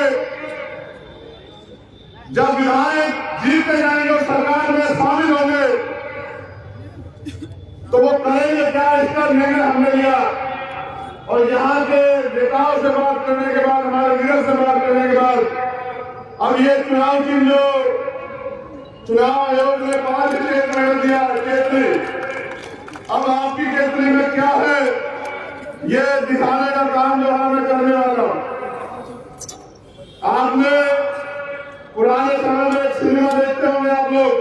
जब विधायक जीतते जाएंगे और सरकार में शामिल होंगे तो वो करेंगे क्या, इसका निर्णय हमने लिया। और यहाँ के नेताओं से बात करने के बाद, हमारे लीडर से बात करने के बाद, अब ये चुनाव की जो चुनाव आयोग ने 5 स्टेट में दिया केतली, अब आपकी केतली में क्या है ये दिखाने का काम जो है मैं करने वाला हूं। आपने पुराने समय में एक सिनेमा देखते होंगे आप लोग,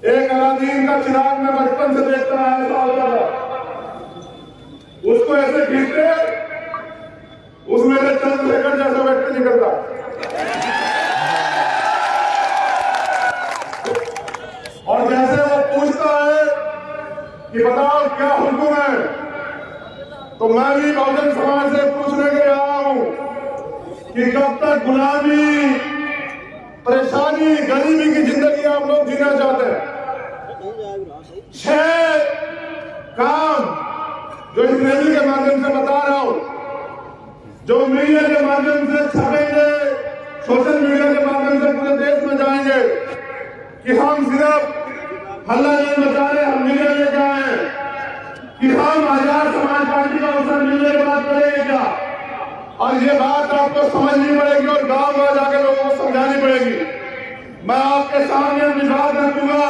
एक अलादीन का चिराग में बचपन से देखता है, ऐसा होता था। उसको ऐसे खींचते उसमें से चंद्रशेखर जैसा व्यक्ति निकलता। और जैसे वो पूछता है कि बताओ क्या हुक्म है, तो मैं भी बहुजन समाज से पूछने के लिए आया हूं कि कब तक गुलामी, परेशानी, गरीबी की जिंदगी आप लोग जीना चाहते हैं। 6 काम जो इस रैली के माध्यम से बता रहा हूं, जो मीडिया के माध्यम से छपेंगे, सोशल मीडिया के माध्यम से पूरे देश में जाएंगे कि हम सिर्फ हल्ला नहीं मचा रहे, हम निर्णय लेके आए कि हम आजाद समाज पार्टी का अवसर मिलने के बाद करेंगे क्या। और ये बात आपको समझनी पड़ेगी और गांव में जाकर लोगों को समझानी पड़ेगी। मैं आपके सामने विवाद रखूंगा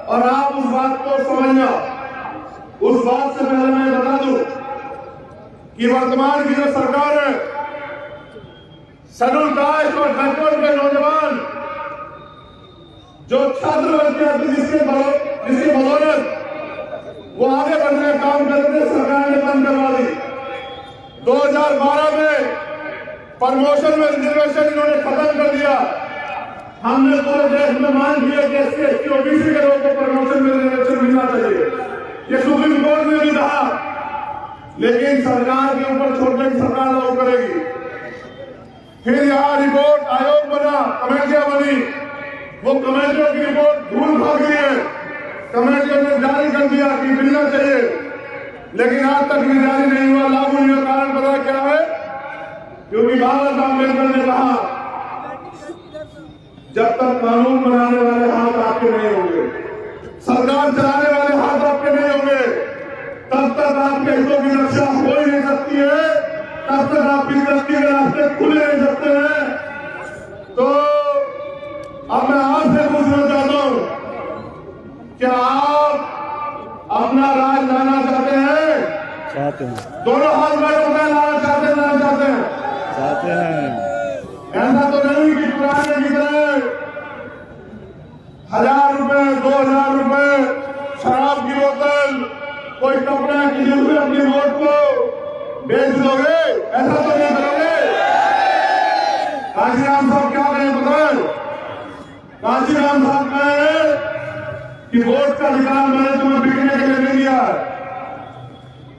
और आप उस बात को समझना। उस बात से पहले मैं बता दूं कि वर्तमान की जो सरकार है, शेड्यूल कास्ट और बैकवर्ड के नौजवान जो छात्रवृत्तियां थी जिसकी बदौलत वो आगे बढ़ने का काम करते, सरकार ने बंद करवा दी। 2012 में प्रमोशन में रिजर्वेशन इन्होंने खत्म कर दिया। हमने पूरे देश में मांग की है कि एससी, एसटी, ओबीसी के लोगों को प्रमोशन में रिजर्वेशन मिलना चाहिए। ये सुप्रीम कोर्ट ने भी कहा, लेकिन सरकार के ऊपर छोड़ने की सरकार लागू करेगी। फिर यहाँ रिपोर्ट आयोग बना, कमेटियां बनी, वो कमेटियों की रिपोर्ट धूल खा गई है। कमेटियों ने जारी कर दिया कि मिलना चाहिए, लेकिन आज तक भी जारी नहीं हुआ, लागू नहीं हुआ। कारण पता क्या है? क्योंकि बाबा अम्बेडकर ने कहा जब तक कानून बनाने वाले हाथ आपके नहीं होंगे, सरकार चलाने वाले हाथ आपके नहीं होंगे, तब तक आपके हितों की रक्षा हो ही नहीं सकती है, तब तक आपकी तरक्की के रास्ते खुले नहीं सकते हैं। तो अब मैं आपसे पूछना चाहता हूं, क्या आप अपना राज लाना चाहते हैं? चाहते हैं। दोनों हाथ में लाना चाहते हैं, लाना चाहते हैं? चाहते हैं। ऐसा तो नहीं कि पुराने की तरह 1000 रुपए, 2000 रुपए शराब की बोतल, कोई कपड़ा किसी से अपनी वोट को बेच दोगे, ऐसा तो नहीं करोगे। काशीराम साहब क्या करें बताएं? काशीराम साहब कहें कि वोट का अधिकार मैंने तुम्हें बिकने के लिए नहीं दिया है,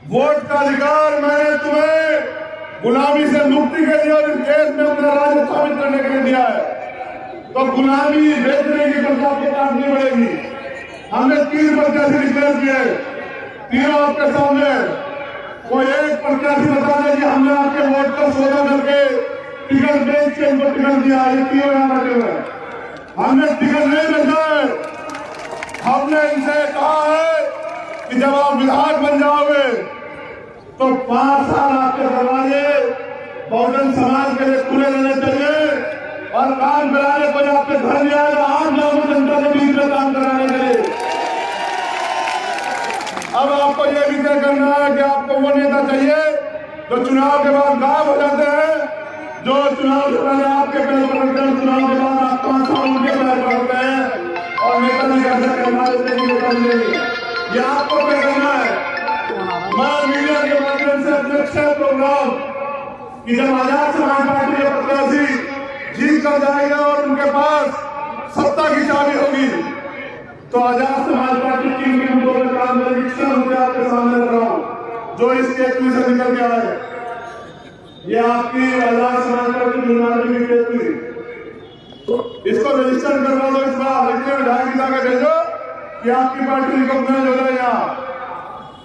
वोट का अधिकार मैंने तुम्हें गुलामी से मुक्ति के लिए और इस देश में अपना राज्य स्थापित करने के लिए दिया है। तो गुलामी बेचने की पर्चा आपको काटनी पड़ेगी। हमने 3 प्रत्याशी डिक्लेयर किए, तीनों आपके सामने। कोई एक प्रत्याशी बता दे कि हमने आपके वोट का सौदा करके टिकट बेच के इनको टिकट दिया। ये तीनों यहाँ बैठे हुए हैं, हमने टिकट नहीं बेचा है। हमने इनसे कहा है कि जब आप विधायक बन जाओगे तो 5 साल आपके दरवाजे बहुजन समाज के लिए खुले रहने चाहिए और काम कराने को आपके घर में आएगा, आम लोगों जनता के बीच में काम कराने के लिए। अब आपको यह भी तय करना है कि आपको वो नेता चाहिए जो चुनाव के बाद गायब हो जाते हैं, जो चुनाव से पहले आपके पैर पकड़ते हैं, चुनाव के बाद आप 5 साल उनके पैर पकड़ते हैं और नेता नहीं कर सकते, ये आपको तय करना है। मैं मीडिया के माध्यम से अपने 6 प्रोग्राम कि जब आजाद समाज पार्टी के प्रत्याशी जीत कर जाएगा और उनके पास सत्ता की चाबी होगी तो आजाद समाज पार्टी किन किन मुद्दों में काम करेगी, इसका मुद्दे आपके सामने रख रहा हूं जो इस केतली से निकल के आए। ये आपकी आजाद समाज पार्टी की केतली, इसको रजिस्टर करवा दो इस बार, इसलिए विधायक जाकर भेजो कि आपकी पार्टी रिकॉग्नाइज हो जाए यहाँ,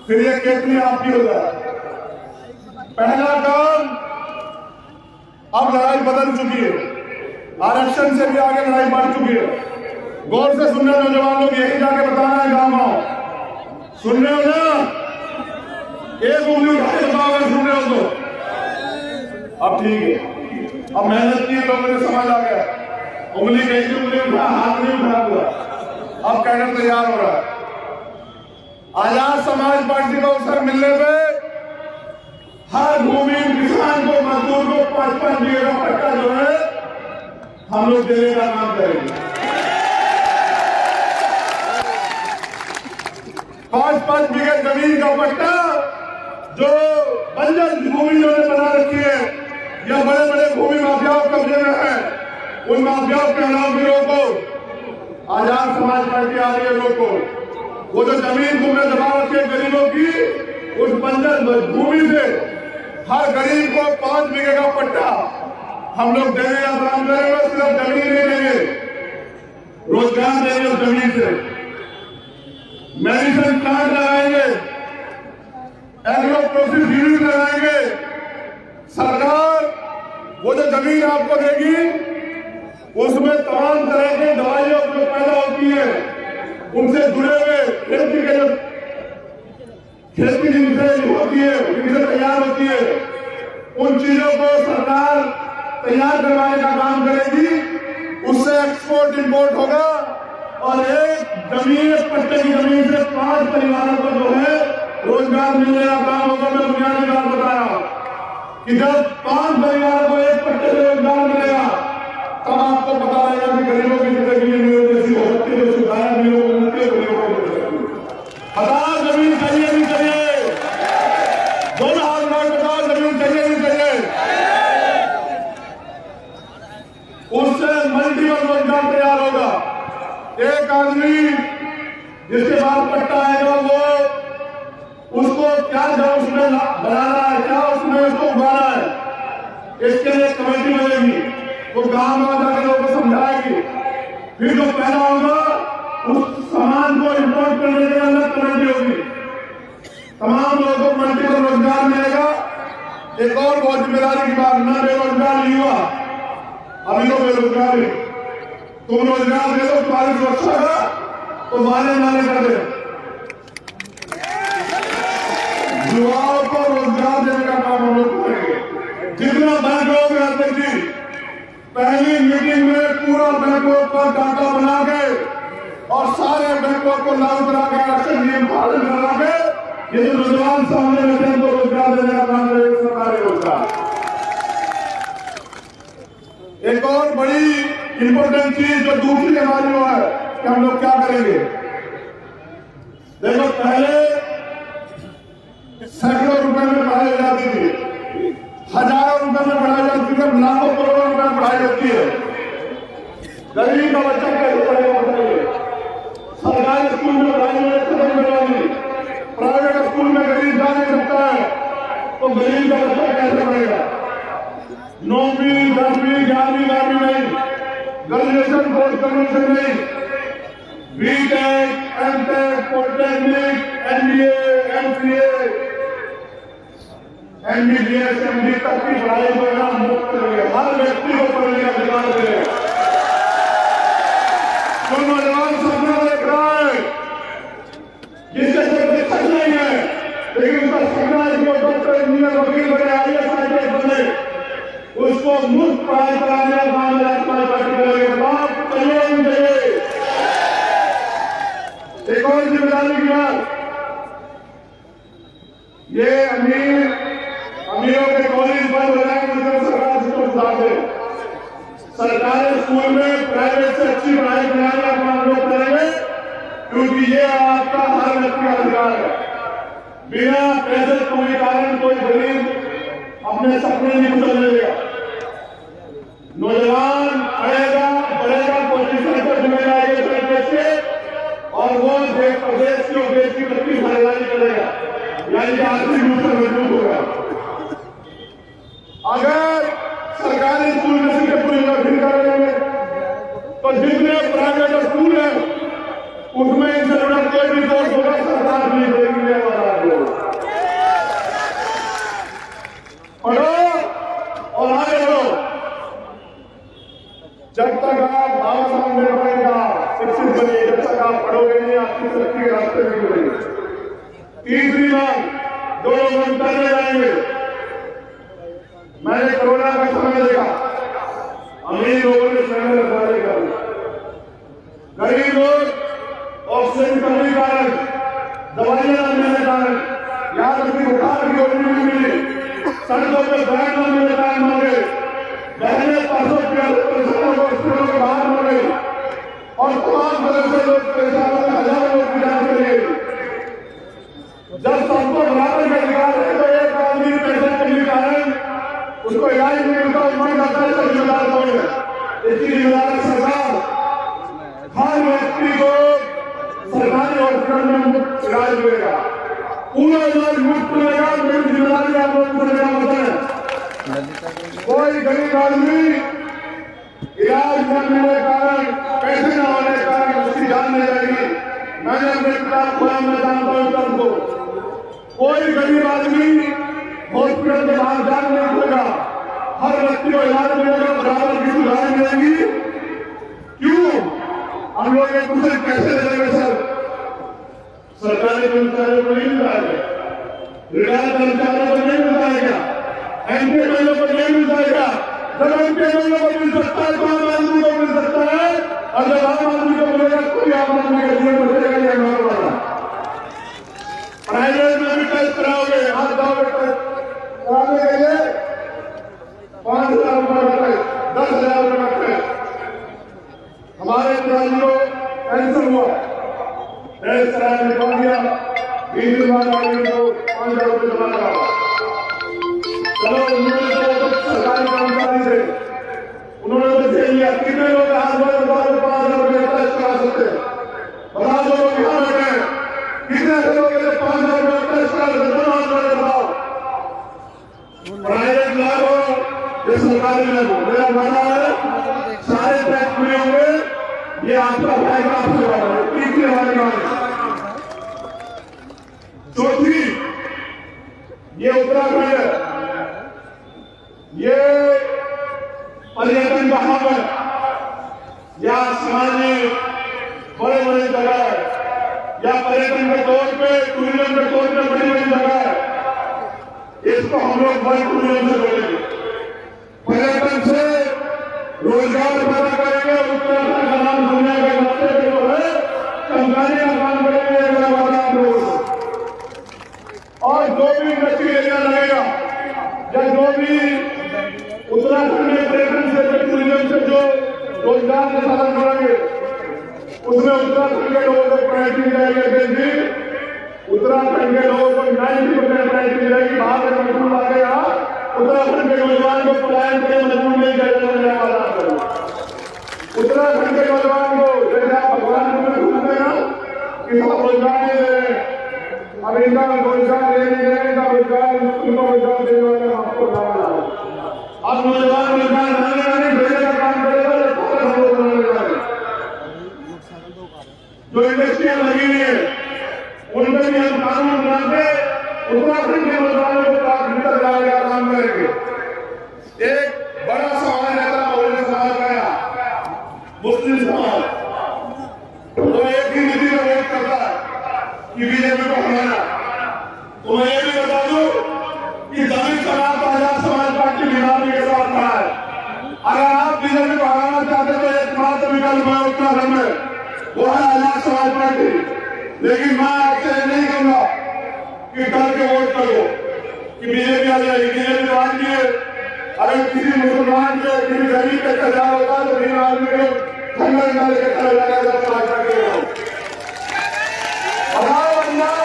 फिर ये केतली आपकी हो जाए। पहला काम, अब लड़ाई बदल चुकी है, आरक्षण से भी आगे लड़ाई बढ़ चुकी है। गौर से सुनने नौजवान लोग, यही जाके बताना है गाँव गाँव, सुन रहे हो ना? एक उंगली उठा के बताओ अगर सुन रहे हो तो। अब ठीक है, अब मेहनत की तो मुझे समझ आ गया, उंगली कैसी उंगली उठा, हाथ नहीं उठा हुआ, अब कैडर तैयार हो रहा है। आजाद समाज पार्टी को अवसर मिलने पे हर भूमि किसान को, मजदूर को 5-5 बीघे का पट्टा जो है हम लोग देने का काम करेंगे। 5-5 बीघे जमीन का पट्टा जो बंजर भूमि जो बना रखी है या बड़े बड़े भूमि माफियाओं कब्जे में है, उन माफियाओं के अनावगिरों को आजाद समाज पार्टी आ रही है। लोगों को वो जो जमीन तुमने दबा रखी है गरीबों की, उस बंजर भूमि से हर गरीब को 5 बीघे का पट्टा हम लोग देने का काम करेंगे। सिर्फ जमीन नहीं देंगे, रोजगार देंगे उस जमीन से, मेडिसिन प्लांट लगाएंगे, एग्रो प्रोसेस यूनिट लगाएंगे। सरकार वो जो जमीन आपको देगी उसमें तमाम तरह के दवाइयां जो पैदा होती है, उनसे जुड़े हुए खेती के जो खेती जिनसे होती है, जिनसे तैयार होती है, उन चीजों को सरकार तैयार करवाने का काम करेगी। उससे एक्सपोर्ट इंपोर्ट होगा और एक जमीन, पट्टे की जमीन से 5 परिवारों को जो है रोजगार मिलने का काम होगा। मैं बुनियादी बात बता रहा हूं कि जब 5 परिवारों को एक पट्टे से रोजगार मिलेगा तब आपको पता लगेगा कि गरीबों की जिंदगी जैसी हो सकती है, जो सुधार गरीबों को मिलती है, गरीबों को मिल सकती है। बताओ जमीन चाहिए नहीं चाहिए? दोनों हाथ में बताओ जमीन चाहिए नहीं चाहिए? उससे मल्टीपल रोजगार तैयार होगा। एक आदमी जिसके पास पट्टा आएगा वो उसको क्या उसमें बनाना है, क्या उसमें उसको उगाना है, इसके लिए कमेटी बनेगी, वो गांव में जाकर लोगों को समझाएगी। फिर जो पैदा होगा उस सामान को इंपोर्ट करने के लिए अलग कमेटी होगी, तमाम लोगों को मल्टीपल रोजगार मिलेगा। एक और बहुत जिम्मेदारी की बात, न बेरोजगार युवा, अभी तो बेरोजगार है, तुम रोजगार दे दो, तुम्हारी सुरक्षा का तो माने कर दे। युवाओं को रोजगार देने का काम हम लोग करेंगे। जितना बैंक लोग रहते जी, पहली मीटिंग में पूरा बैंकों का डाटा बना के और सारे बैंकों को लागू करा के आरक्षण नियम पालन करा के ये जो नौजवान सामने रहते हैं उनको रोजगार देने का काम करेगा सरकारी रोजगार। एक और बड़ी इंपोर्टेंट चीज जो दूसरी हमारी वो है कि हम लोग क्या करेंगे। देखो पहले सैकड़ों रुपए में पढ़ाई जाती थी, हजारों रुपए में पढ़ाई जाती थी, लाखों करोड़ों रुपए में पढ़ाई होती है। गरीब का बच्चा कैसे पढ़ेगा बताइए? सरकारी स्कूल में पढ़ाई में खत्म करवानी, प्राइवेट स्कूल में गरीब जा नहीं सकता है तो गरीब का बच्चा कैसे पढ़ेगा? 9वीं 10वीं 11वीं 12वीं नहीं, ग्रेजुएशन पोस्ट ग्रेजुएशन नहीं, BTech, MTech, polytechnic, MBA, MCA, MBBS, MD तक की पढ़ाई को यहाँ मुफ्त करेंगे, हर व्यक्ति को पढ़ने का अधिकार देंगे। जो नौजवान सपना देख रहा है, जिसके सिर्फ सच नहीं है लेकिन उसका सपना है कि वो डॉक्टर, इंजीनियर, वकील बने, आईएएस आईपीएस बने, उसको मुफ्त पढ़ाई कराने का काम आजाद समाज पार्टी करेंगे। बात चाहिए नहीं चाहिए? एक और जिम्मेदारी की बात, ये अमीरों के कॉलेज बंद हो जाएंगे, उनसे सरकार से कुछ लाभ दे। सरकारी स्कूल में प्राइवेट से अच्छी पढ़ाई कराने का काम लोग करेंगे, क्योंकि ये आपका हर व्यक्ति का अधिकार है। बिना पैसे कोई कारण कोई गरीब अपने सपने नहीं बदलने देगा। नौजवान पढ़ेगा पोजीशन पर जिम्मेदारी से और वो प्रदेश की और देश की तरक्की भागीदारी करेगा, यानी कि आर्थिक रूप से मजबूत होगा। अगर सरकारी स्कूल में सीटें पूरी नहीं करेंगे तो जितने प्राइवेट स्कूल है उसमें जरूरत कोई भी कोर्स होगा सरकार नहीं देगी। पढ़ो और आगे बढ़ो। जब तक आप बाबा साहब अम्बेडकर का शिक्षित बनिए, जब तक आप पढ़ोगे नहीं आपकी तरक्की के रास्ते नहीं मिलेंगे। तीसरी बात, जो लोग अंतर जाएंगे, मैंने कोरोना का समय देखा, अमीर लोगों ने समय रखवाले कर, गरीब लोग ऑक्सीजन कमी के कारण, दवाइयां न मिलने के कारण, यहाँ तक कि बुखार की गोली नहीं मिली, सड़कों पर बैठ न मिलने कारण मर गए, बहने परसों हॉस्पिटलों के बाहर मर गई और तमाम तरह से लोग परेशान हो, हजारों लोग की जान चली गई। जब सबको बराबर का अधिकार है तो एक आदमी पैसे कमी के कारण उसको इलाज नहीं मिलता, उसमें जाता है तो जिम्मेदार कौन है? इसकी जिम्मेदार सरकार। हर व्यक्ति को सरकारी हॉस्पिटल में इलाज मिलेगा, पूरा इलाज मुफ्त मिलेगा। मेरी जिम्मेदारी आप लोगों को देना होता है। कोई गरीब आदमी इलाज न मिलने के कारण, पैसे न होने के कारण उसकी जान नहीं जाएगी। मैंने अपने खिलाफ खुला मैं जानता हूँ सबको। कोई गरीब आदमी हॉस्पिटल के बाहर जान नहीं मिलेगा, हर व्यक्ति को इलाज मिलेगा, बराबर की सुविधाएं मिलेंगी। क्यों? हम लोग एक दूसरे कैसे देंगे सर? सरकारी कर्मचारियों को नहीं मिलता है, रिटायर्ड कर्मचारियों को नहीं मिलता है क्या? एमपी एमएलए को नहीं मिलता है क्या? जब एमपी एमएलए को मिल सकता है तो आम आदमी को मिल सकता है, और जब आम आदमी को मिलेगा कोई आम आदमी का जीवन बचेगा नहीं। हमारा वाला प्राइवेट में भी टेस्ट कराओगे, हाथ जाओगे टेस्ट कराने के लिए 5,000 रुपये का टेस्ट, 10,000 रुपये का टेस्ट। हमारे पिताजी को कैंसर हुआ, टेस्ट कराने को दिया, 20 दिन आदमी को 5,000 रुपये जमा करा। चलो उन्होंने तो सरकारी कर्मचारी थे, उन्होंने तो दे लिया। कितने लोग हाथ में 5,000 रुपये टेस्ट करा सकते हैं? बता दो लोग यहाँ बैठे हैं, कितने ऐसे लोग 5,000 रुपये टेस्ट करा सकते हैं? बताओ। प्राइवेट लैब हो या सरकारी लैब हो, मेरा मानना है सारे टेस्ट पूरे होंगे। ये आपका फायदा आपसे हो रहा है। तीसरी हमारी बात है। चौथी, ये उत्तराखंड है, ये पर्यटन का हब है, या समाजी बड़े बड़े जगह है, या पर्यटन के तौर पे, टूरिज्म के तौर पे बड़ी बड़ी जगह है। इसको हम लोग वर्ल्ड टूरिज्म से जोड़ेंगे, पर्यटन से रोजगार पैदा करेंगे। उत्तराखंड का नाम दुनिया के रास्ते पे जो है कंपनी का काम करेंगे, मेरा वादा आप लोगों को। और जो भी इंडस्ट्री एरिया लगेगा या जो भी उत्तराखंड में पर्यटन से, टूरिज्म से जो रोजगार का साधन करेंगे, उसमें उत्तराखंड के लोगों को प्रायोरिटी मिलेगी। उत्तराखंड के लोगों को 90% प्रायोरिटी मिलेगी। बाहर से मजदूर आ गया, उत्तराखंड के नौजवान को पलायन के मजबूर नहीं किया जाने वाला। उत्तराखंड के नौजवान को जैसे आप भगवान को सुनते हैं ना कि सब रोजगार नहीं दे रहे, अब इनका रोजगार दे नहीं रहे, इनका रोजगार उनको रोजगार देने वाले आपको बनाना है। अब नौजवान रोजगार बनाने भेजने का काम करेगा, हम लोग बनाने वाले जो इंडस्ट्रियां लगी हुई है उनमें भी हम कानून बना के उत्तराखंड के नौजवानों को प्राथमिकता दिलाने का काम करेंगे। एक बड़ा सवाल रहता है, बहुजन समाज का, मुस्लिम समाज, तो एक ही नीति का विरोध करता है कि बीजेपी को हटाना। तो मैं ये भी बता दूं कि जमीन समाज का आजाद समाज पार्टी बीजेपी के साथ खड़ा है। अगर आप बीजेपी को हटाना चाहते तो एकमात्र विकल्प है उत्तराखंड में, वो है आजाद समाज पार्टी। लेकिन मैं आपसे नहीं कहूंगा कि डर के वोट करो कि बीजेपी आ जाएगी। बीजेपी बात की है, अगर किसी मुसलमान के, किसी गरीब का कल्याण होता तो गरीब आदमी को खंडन डाल के खड़ा लगाया भाजपा के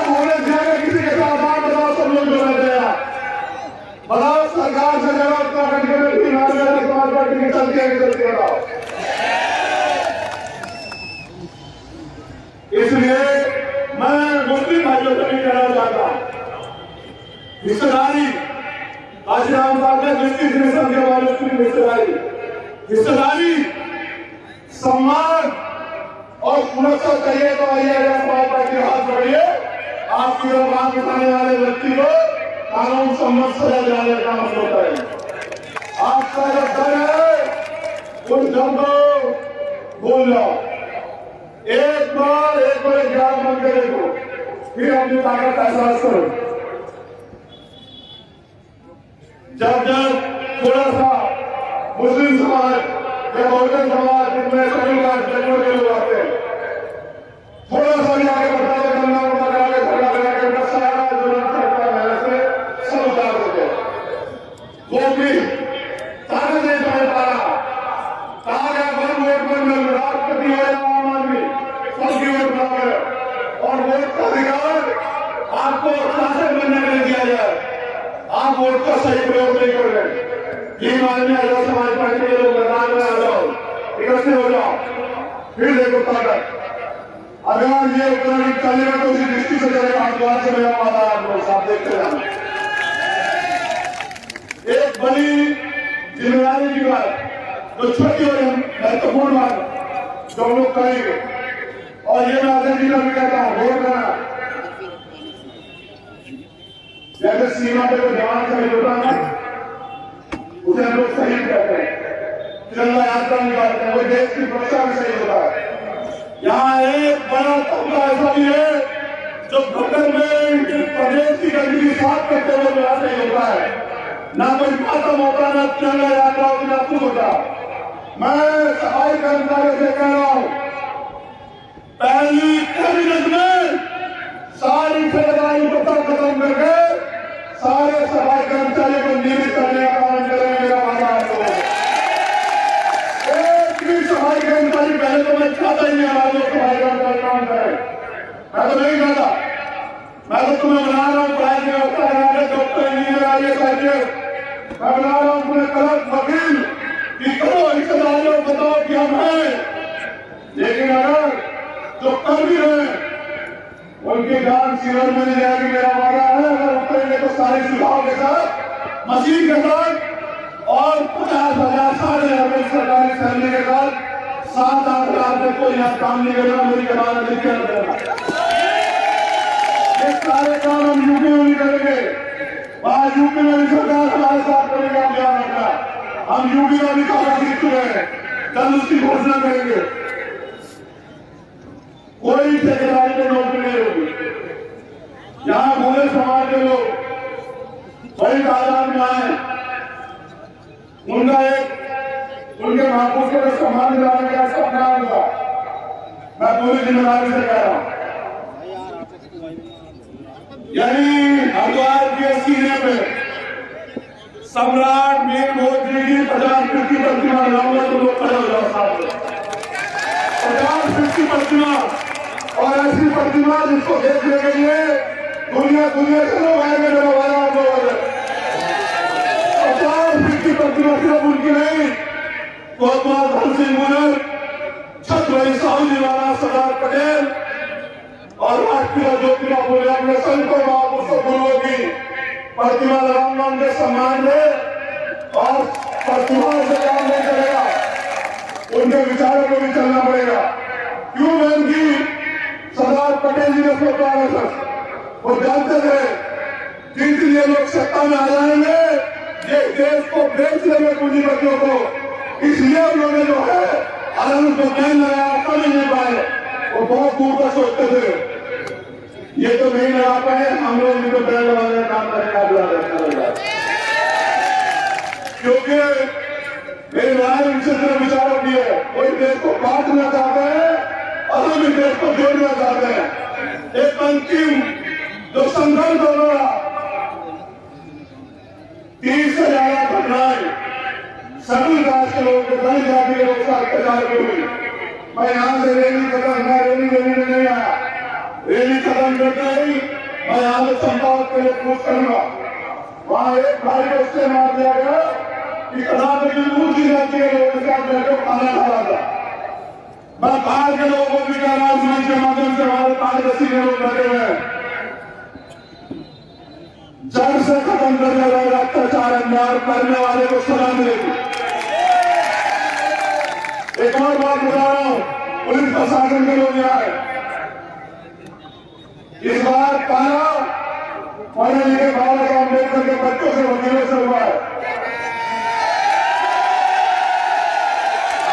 होने जाएगा। किसी के साथ बात बताओ, सब लोग जो रहते हैं बताओ। सरकार उत्तराखंड के लिए समाज पार्टी की चलती है कि चलती बताओ। इसलिए मैं मुस्लिम भाइयों से भी कहना चाहता हूं, हिस्सेदारी काशीराम साहब ने जिसकी संख्या वाली उसकी हिस्सेदारी सम्मान और सुरक्षा चाहिए तो आइए समाज पार्टी हाथ बढ़िए। आपकी मांग उठाने वाले व्यक्ति को कानून सम्मत सजा दिलाने का काम होता है। आपका जो डर है उस डर को भूल जाओ। एक बार ज्ञान बन के देखो, फिर अपनी ताकत का एहसास करो। जब थोड़ा सा मुस्लिम समाज या बहुजन समाज जिनमें सभी जन्मों के लोग आते हैं, थोड़ा सा भी आगे बढ़ा के गंगा उठा के झगड़ा लगा के सारा जुर्म करता है से सब उतार देते हैं। वो भी ताकत नहीं समझ पा रहा। कहा गया वन वोट में राष्ट्रपति हो या आम आदमी सबकी वोट बराबर है और वोट का अधिकार आपको शासक बनने के लिए दिया जाए। आप वोट का सही प्रयोग नहीं कर रहे। तीन आदमी आजाद समाज पार्टी के लोग मैदान में आ जाओ, इकट्ठे हो जाओ, फिर देखो ताकत। अगर ये उत्तराखंड चलेगा तो उसी दृष्टि से चलेगा। हरिद्वार से मेरा वादा है, आप लोग साथ देखते जाना। एक बड़ी जिम्मेदारी की बात जो छोटी और महत्वपूर्ण बात जो हम लोग करेंगे, और ये मैं आदरणीय जी का भी कहता हूँ, वोट करना। जैसे सीमा पे कोई जवान शहीद होता है उसे हम लोग शहीद कहते हैं, तिरंगा यात्रा निकालते हैं, वो देश की सुरक्षा में शहीद होता है। यहाँ एक बड़ा तबका ऐसा भी है जो गवर्नमेंट प्रदेश की गंदगी साफ करते हुए यहाँ नहीं होता है। ना कोई मातम होता, ना तिरंगा यात्रा होती, ना कुछ होता। मैं सफाई कर्मचारियों से कह रहा हूँ, पहली कैबिनेट में सारी ठेकेदारी को खत्म करके सारे सफाई कर्मचारियों को नियमित करने का काम करेंगे। मेरा वादा है। एक भी सफाई कर्मचारी पहले तो मैं चाहता ही नहीं हमारे लोग सफाई कर्मचारी काम करें। मैं तो नहीं चाहता। मैं तो तुम्हें बना रहा हूँ पढ़ाई की व्यवस्था कराने, डॉक्टर इंजीनियर आइए साइए। मैं बना रहा हूँ तुम्हें कलर वकील कि करो हिस्सेदारियों बताओ कि हम हैं। लेकिन अगर जो कर भी रहे उनकी जान सीवर में नहीं जाएगी। मेरा वादा है, अगर उतरेंगे तो सारे सुझाव के साथ, मशीन के साथ और 50,000 60,000 सरकारी सैलरी के साथ 7-8 लाख में कोई यहाँ काम नहीं करेगा। मेरी जमानत लिख के देना। ये सारे काम हम यूपी में नहीं करेंगे। वहां यूपी में भी सरकार हमारे साथ करेगी, हम ध्यान रखना। हम यूपी में भी काम सीख चुके हैं, जल्द उसकी घोषणा करेंगे। कोई ठेकेदारी में नौकरी नहीं होगी। यहाँ भूले समाज के लोग बड़ी तादाद में आए, उनके महापुरुषों को सम्मान दिलाने का सपना होगा। मैं पूरी जिम्मेदारी से कह रहा हूँ। यही हरिद्वार के सीने पे सम्राट मीर भोजरी की 50 फीट की प्रतिमा लगाऊंगा तो लोग खड़े हो जाओ साथ में। 50 फीट की प्रतिमा, और ऐसी प्रतिमा जिसको देखने के लिए दुनिया से लोग आएंगे। मेरा वादा आप लोगों ने 50 फीट की प्रतिमा सिर्फ उनकी नहीं, कोतवाल धन सिंह गुर्जर, छत्रपति साहू जी महाराज सरदार पटेल और राष्ट्रपिता ज्योतिबा फुले अपने संतों महापुरुषों गुरुओं की प्रतिमा लगाऊंगा। उनके सम्मान में और प्रतिमा से काम नहीं चलेगा, उनके विचारों को भी चलना पड़ेगा। क्यों बहन की सरदार पटेल जी ने सोचा है सर, वो जानते थे जिन दिन ये लोग सत्ता में आ जाएंगे ये देश को बेच लेंगे पूंजीपतियों को, इसलिए उन्होंने जो है अरब को बैन लगाया, कर नहीं पाए। वो बहुत दूर तक सोचते थे, ये तो नहीं लगा पाए, हम लोग इनको बैन लगाने का काम करेंगे। क्योंकि मेरी राय उनसे सिर्फ विचारों की है, कोई देश को बांटना चाहते हैं, अलग देश को जोड़ना चाहते हैं। एक अंतिम जो संघर्ष हो रहा, 30 से ज्यादा घटनाएं सभी कास्ट के लोगों के दलित जाति के लोग अत्याचार की हुई। मैं यहाँ से रैली देने नहीं आया। रैली खत्म करते ही मैं यहाँ से संपर्क के लिए पूछ करूंगा। वहां एक भाई को उससे मार दिया गया, कि कर्नाटक की दूसरी जाति के लोगों के साथ बैठो खाना खा रहा था। मैं बाहर के लोगों को भी कह रहा हूं, मंच के माध्यम से हमारे कार्यदर्शी के लोग बैठे हुए हैं, जड़ से खत्म करने वाले अत्याचार अन्याय करने वाले को सजा मिलेगी। एक और बात बता रहा हूं, पुलिस प्रशासन के लोग यहाँ है, इस बार काला पढ़े लिखे बाबा साहब अम्बेडकर के बच्चों से वकीलों से हुआ है।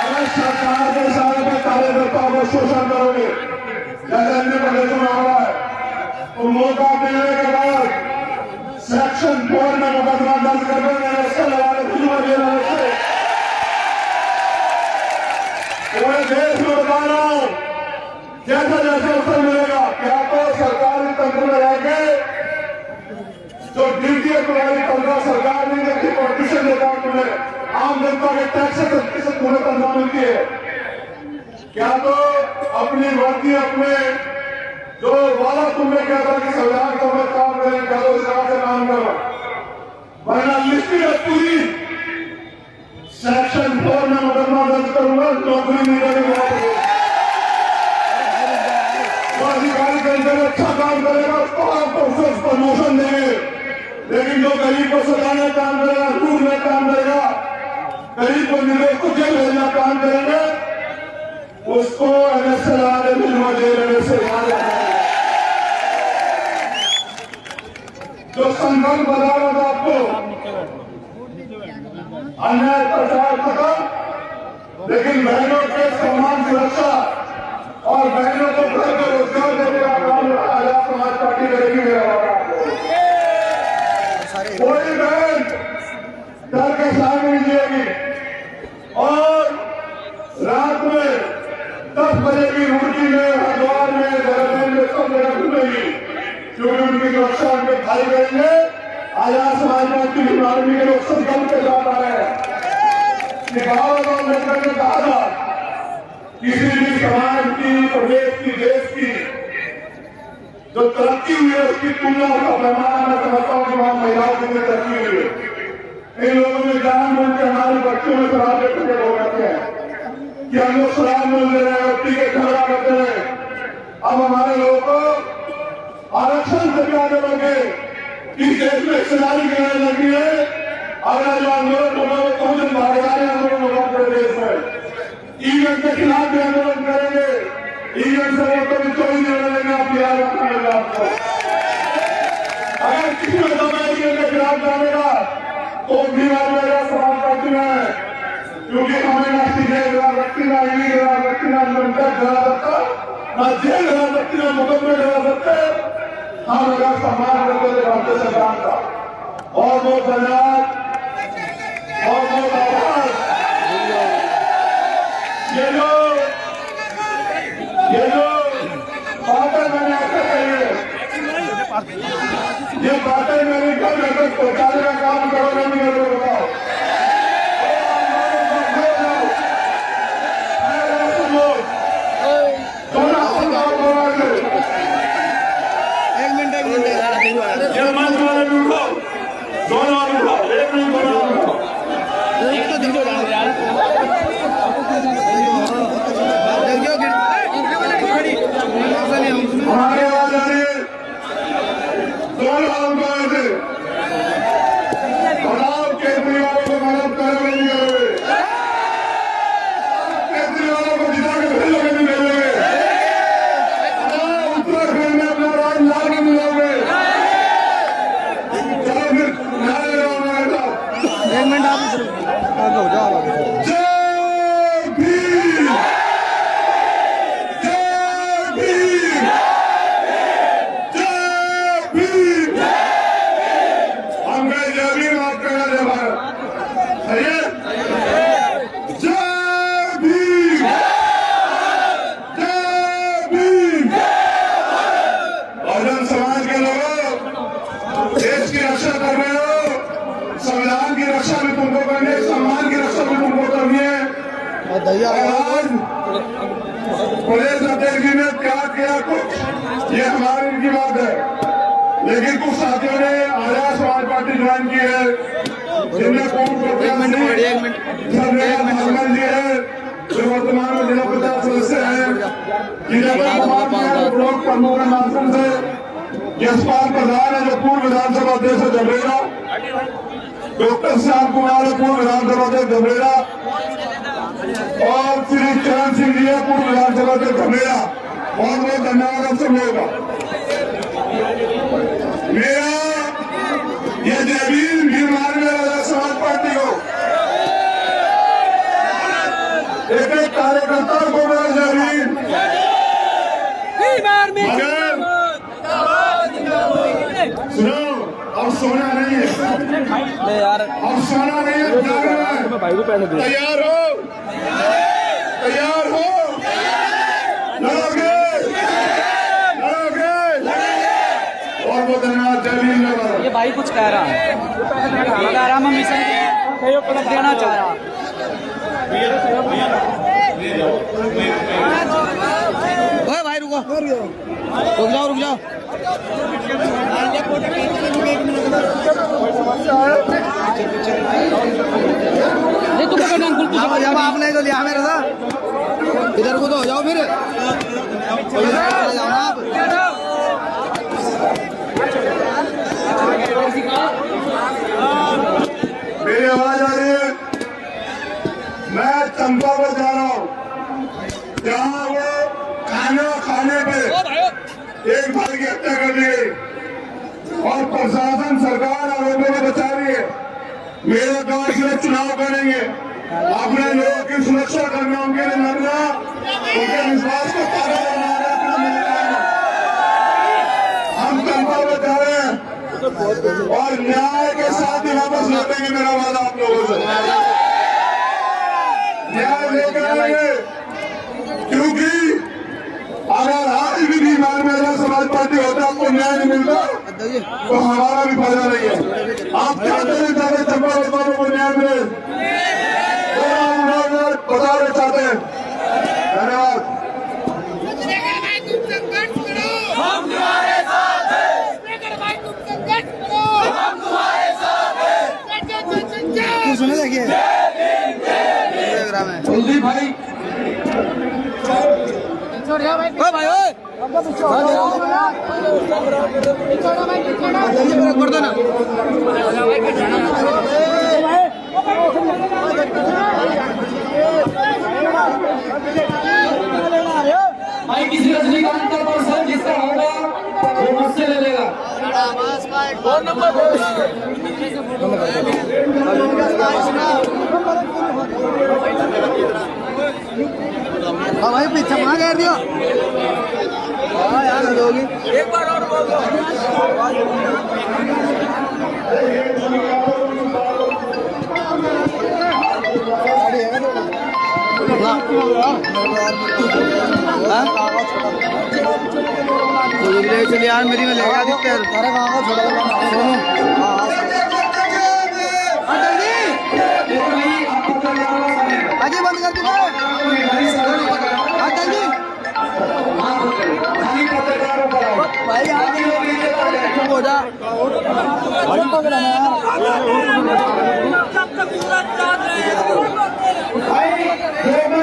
अगर सरकार के सारे पे कार्यकर्ताओं को शोषण करोगे जैसे अन्य प्रदेशों में हो रहा है, तो मौका मिलने के बाद सेक्शन 4 में मुकदमा दर्ज करके नक्सल वाले पूरे देश में बता रहा हूं, जैसा जैसे अवसर मिलेगा क्या तो सरकारी तंत्र में रहकर जो ड्यूटी है तुम्हारी 15 सरकार नहीं देखी, पॉलिटिशियन देता हूं तुम्हें, आम जनता के टैक्स से तुम्हें तनख्वाह मिलती है। क्या तो अपनी वर्दी अपने जो वादा तुमने किया था कि संविधान का मैं काम करें, क्या तो इस तरह से काम करो, वरना लिस्टेड है पूरी सेक्शन 4 में मुकदमा दर्ज करूंगा, नौकरी नहीं करेंगे। अधिकारी के अंदर अच्छा काम करेगा तो आपको उसे प्रमोशन देंगे, लेकिन जो गरीब को सजाने का काम करेगा, लूटने का काम करेगा, गरीब को निर्देश को जेल भेजना काम करेंगे, उसको NSL वाले बिल्वा जेल से जो संघर्ष बता रहा था आपको अन्याय प्रचार खत्म, लेकिन बहनों के सम्मान सुरक्षा और बहनों को घर में रोजगार देने का काम आजाद समाज पार्टी करेगी। मेरा वादा कोई बहन डर के साथ नहीं जिएगी और रात में 10 बजे की रुड़की में, हरिद्वार में, देहरादून में सब जगह घूमेगी, क्योंकि उनकी सुरक्षा उनके भाई बहन ने आजाद समाज पार्टी की आर्मी के लोग संकल्प के साथ आ रहे हैं। अम्बेडकर ने कहा था किसी भी समाज की, प्रदेश की, देश की जो तरक्की हुई है उसकी तुलना का पैमाना मैं समझता हूँ कि वहां महिलाओं की तरक्की हुई है। इन लोगों ने जान बन के हमारे बच्चों में शराब के टुकड़े हो जाते हैं कि हम लोग शराब मिल दे रहे हैं, टीके झगड़ा करते हैं। अब हमारे लोगों को आरक्षण से भी आगे बढ़े इस देश में हिस्सेदारी गिराने लगी है। अगर जो आंदोलन होगा वो कौन से भागीदारी आंदोलन होगा पूरे देश में, ईवीएम के खिलाफ भी आंदोलन करेंगे, ईवीएम से वोटों की चोरी नहीं लेंगे, आप याद रखिएगा। आपको अगर किसी में दबा ईवीएम के खिलाफ जानेगा तो भी मेरा समाज पार्टी में, क्योंकि हमें ना सीधे गिरा सकती, ना ईवी गिरा सकती, ना लिमिटेड गिरा सकता, ना जेल गिरा सकती, ना मुकदमे गिरा सकते। हम अगर सम्मान करते थे भारतीय संविधान का। बहुत बहुत धन्यवाद, बहुत बहुत आभार। ये जो बातें मैंने आपसे कही है, ये बातें मेरी कल तक पहुंचाने का काम करोगे नहीं करोगे बताओ। हमारे आवाज आ रही है, बताओ केजरीवाल को मदद करोगे नहीं करोगे? केजरीवाल को जिता के भेजोगे नहीं भेजोगे? उत्तराखंड में अपना राज ला के मिलोगे? चलो फिर नारे लगाओ, नारे लगाओ। एक मिनट आप आगे हो जाओ। जय भीम, जय भीम, जय भीम। हम कहे जय भीम, आप कहना जय भारत। सही है? जय भीम, जय भीम। बहुजन समाज के लोगों, देश की रक्षा कर रहे हो, संविधान की रक्षा भी तुमको करनी है, सम्मान की रक्षा भी तुमको करनी है। आज प्रदेश अध्यक्ष जी ने क्या किया कुछ, ये हमारी इनकी बात है, लेकिन कुछ साथियों ने आजाद समाज पार्टी ज्वाइन की है, जिनने कौन को वर्तमान में जिला पंचायत सदस्य हैं ब्लॉक प्रमुख के माध्यम से यशपाल प्रधान है जो पूर्व विधानसभा अध्यक्ष जबरेड़ा, डॉक्टर श्याम कुमार है पूर्व विधानसभा अध्यक्ष जबरेड़ा और श्री चरण सिंह जी है पूर्व विधानसभा अध्यक्ष जबरेड़ा। बहुत बहुत धन्यवाद आप सब लोगों का। मेरा ये जयवीर भीम आर्मी आजाद समाज पार्टी को एक एक कार्यकर्ता को मेरा जयवीर सुनो, अब सोना नहीं है यार, अब सोना नहीं है, भाई को पहले तैयार हो लड़ोगे और वो धन्यवाद जयवीर नगर। ये भाई कुछ कह रहा है, बता रहा मैं मिशन देना चाह रहा। ओए भाई रुको, रुक जाओ। ये तुम पकड़ना अंकुल, कुछ आपने तो लिया मेरे साथ, इधर को तो हो जाओ फिर जाओ ना आप। मेरी आवाज आ रही है। मैं चंपावत जा रहा हूँ जहाँ वो खाने पे एक भाई की हत्या कर दी गई और प्रशासन सरकार आरोपों को बचा रही है। मेरे गांव के लिए चुनाव करेंगे, अपने लोगों की सुरक्षा करना, उनके लिए लड़ना, उनके विश्वास को ताजा करना। हम चंपावत जा रहे हैं और न्याय के साथ ही वापस लौटेंगे। मेरा वादा आप लोगों से न्याय लेकर आएंगे, क्योंकि अगर आज भी भीम आर्मी आजाद समाज पार्टी होता आपको न्याय नहीं मिलता तो हमारा भी फायदा नहीं है। आप चाहते हैं सारे चंपावत वालों को न्याय मिले, बताना चाहते हैं। धन्यवाद। सुने देखिए कुलदीप भाई भाई कर दो ना। भाई किसी रजनीकांत का पर्सन जिसका होगा वो मुझसे ले लेगा। भाई पीछे वहाँ कर दियो यार, होगी एक बार और बोल दो। चलिए यार, मेरी में लेगा दिखते अजय बंद कर दूंगा भाई हो जा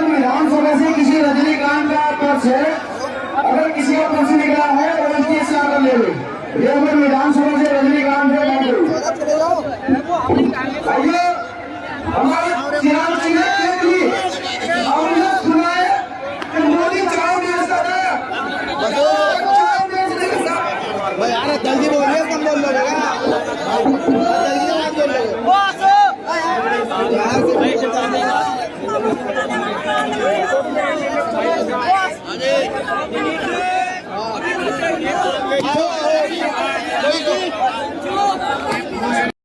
विधानसभा से किसी रजनीकांत का पर्स है, अगर किसी का पर्स निकला है तो इसकी सागर ले लो। ये अगर विधानसभा से रजनीकांत है आइए हमारे चिराग सिंह ने हमने सुना है कि मोदी चाय बेचता है। भाई यार जल्दी बोलिए, कम बोल लो जल्दी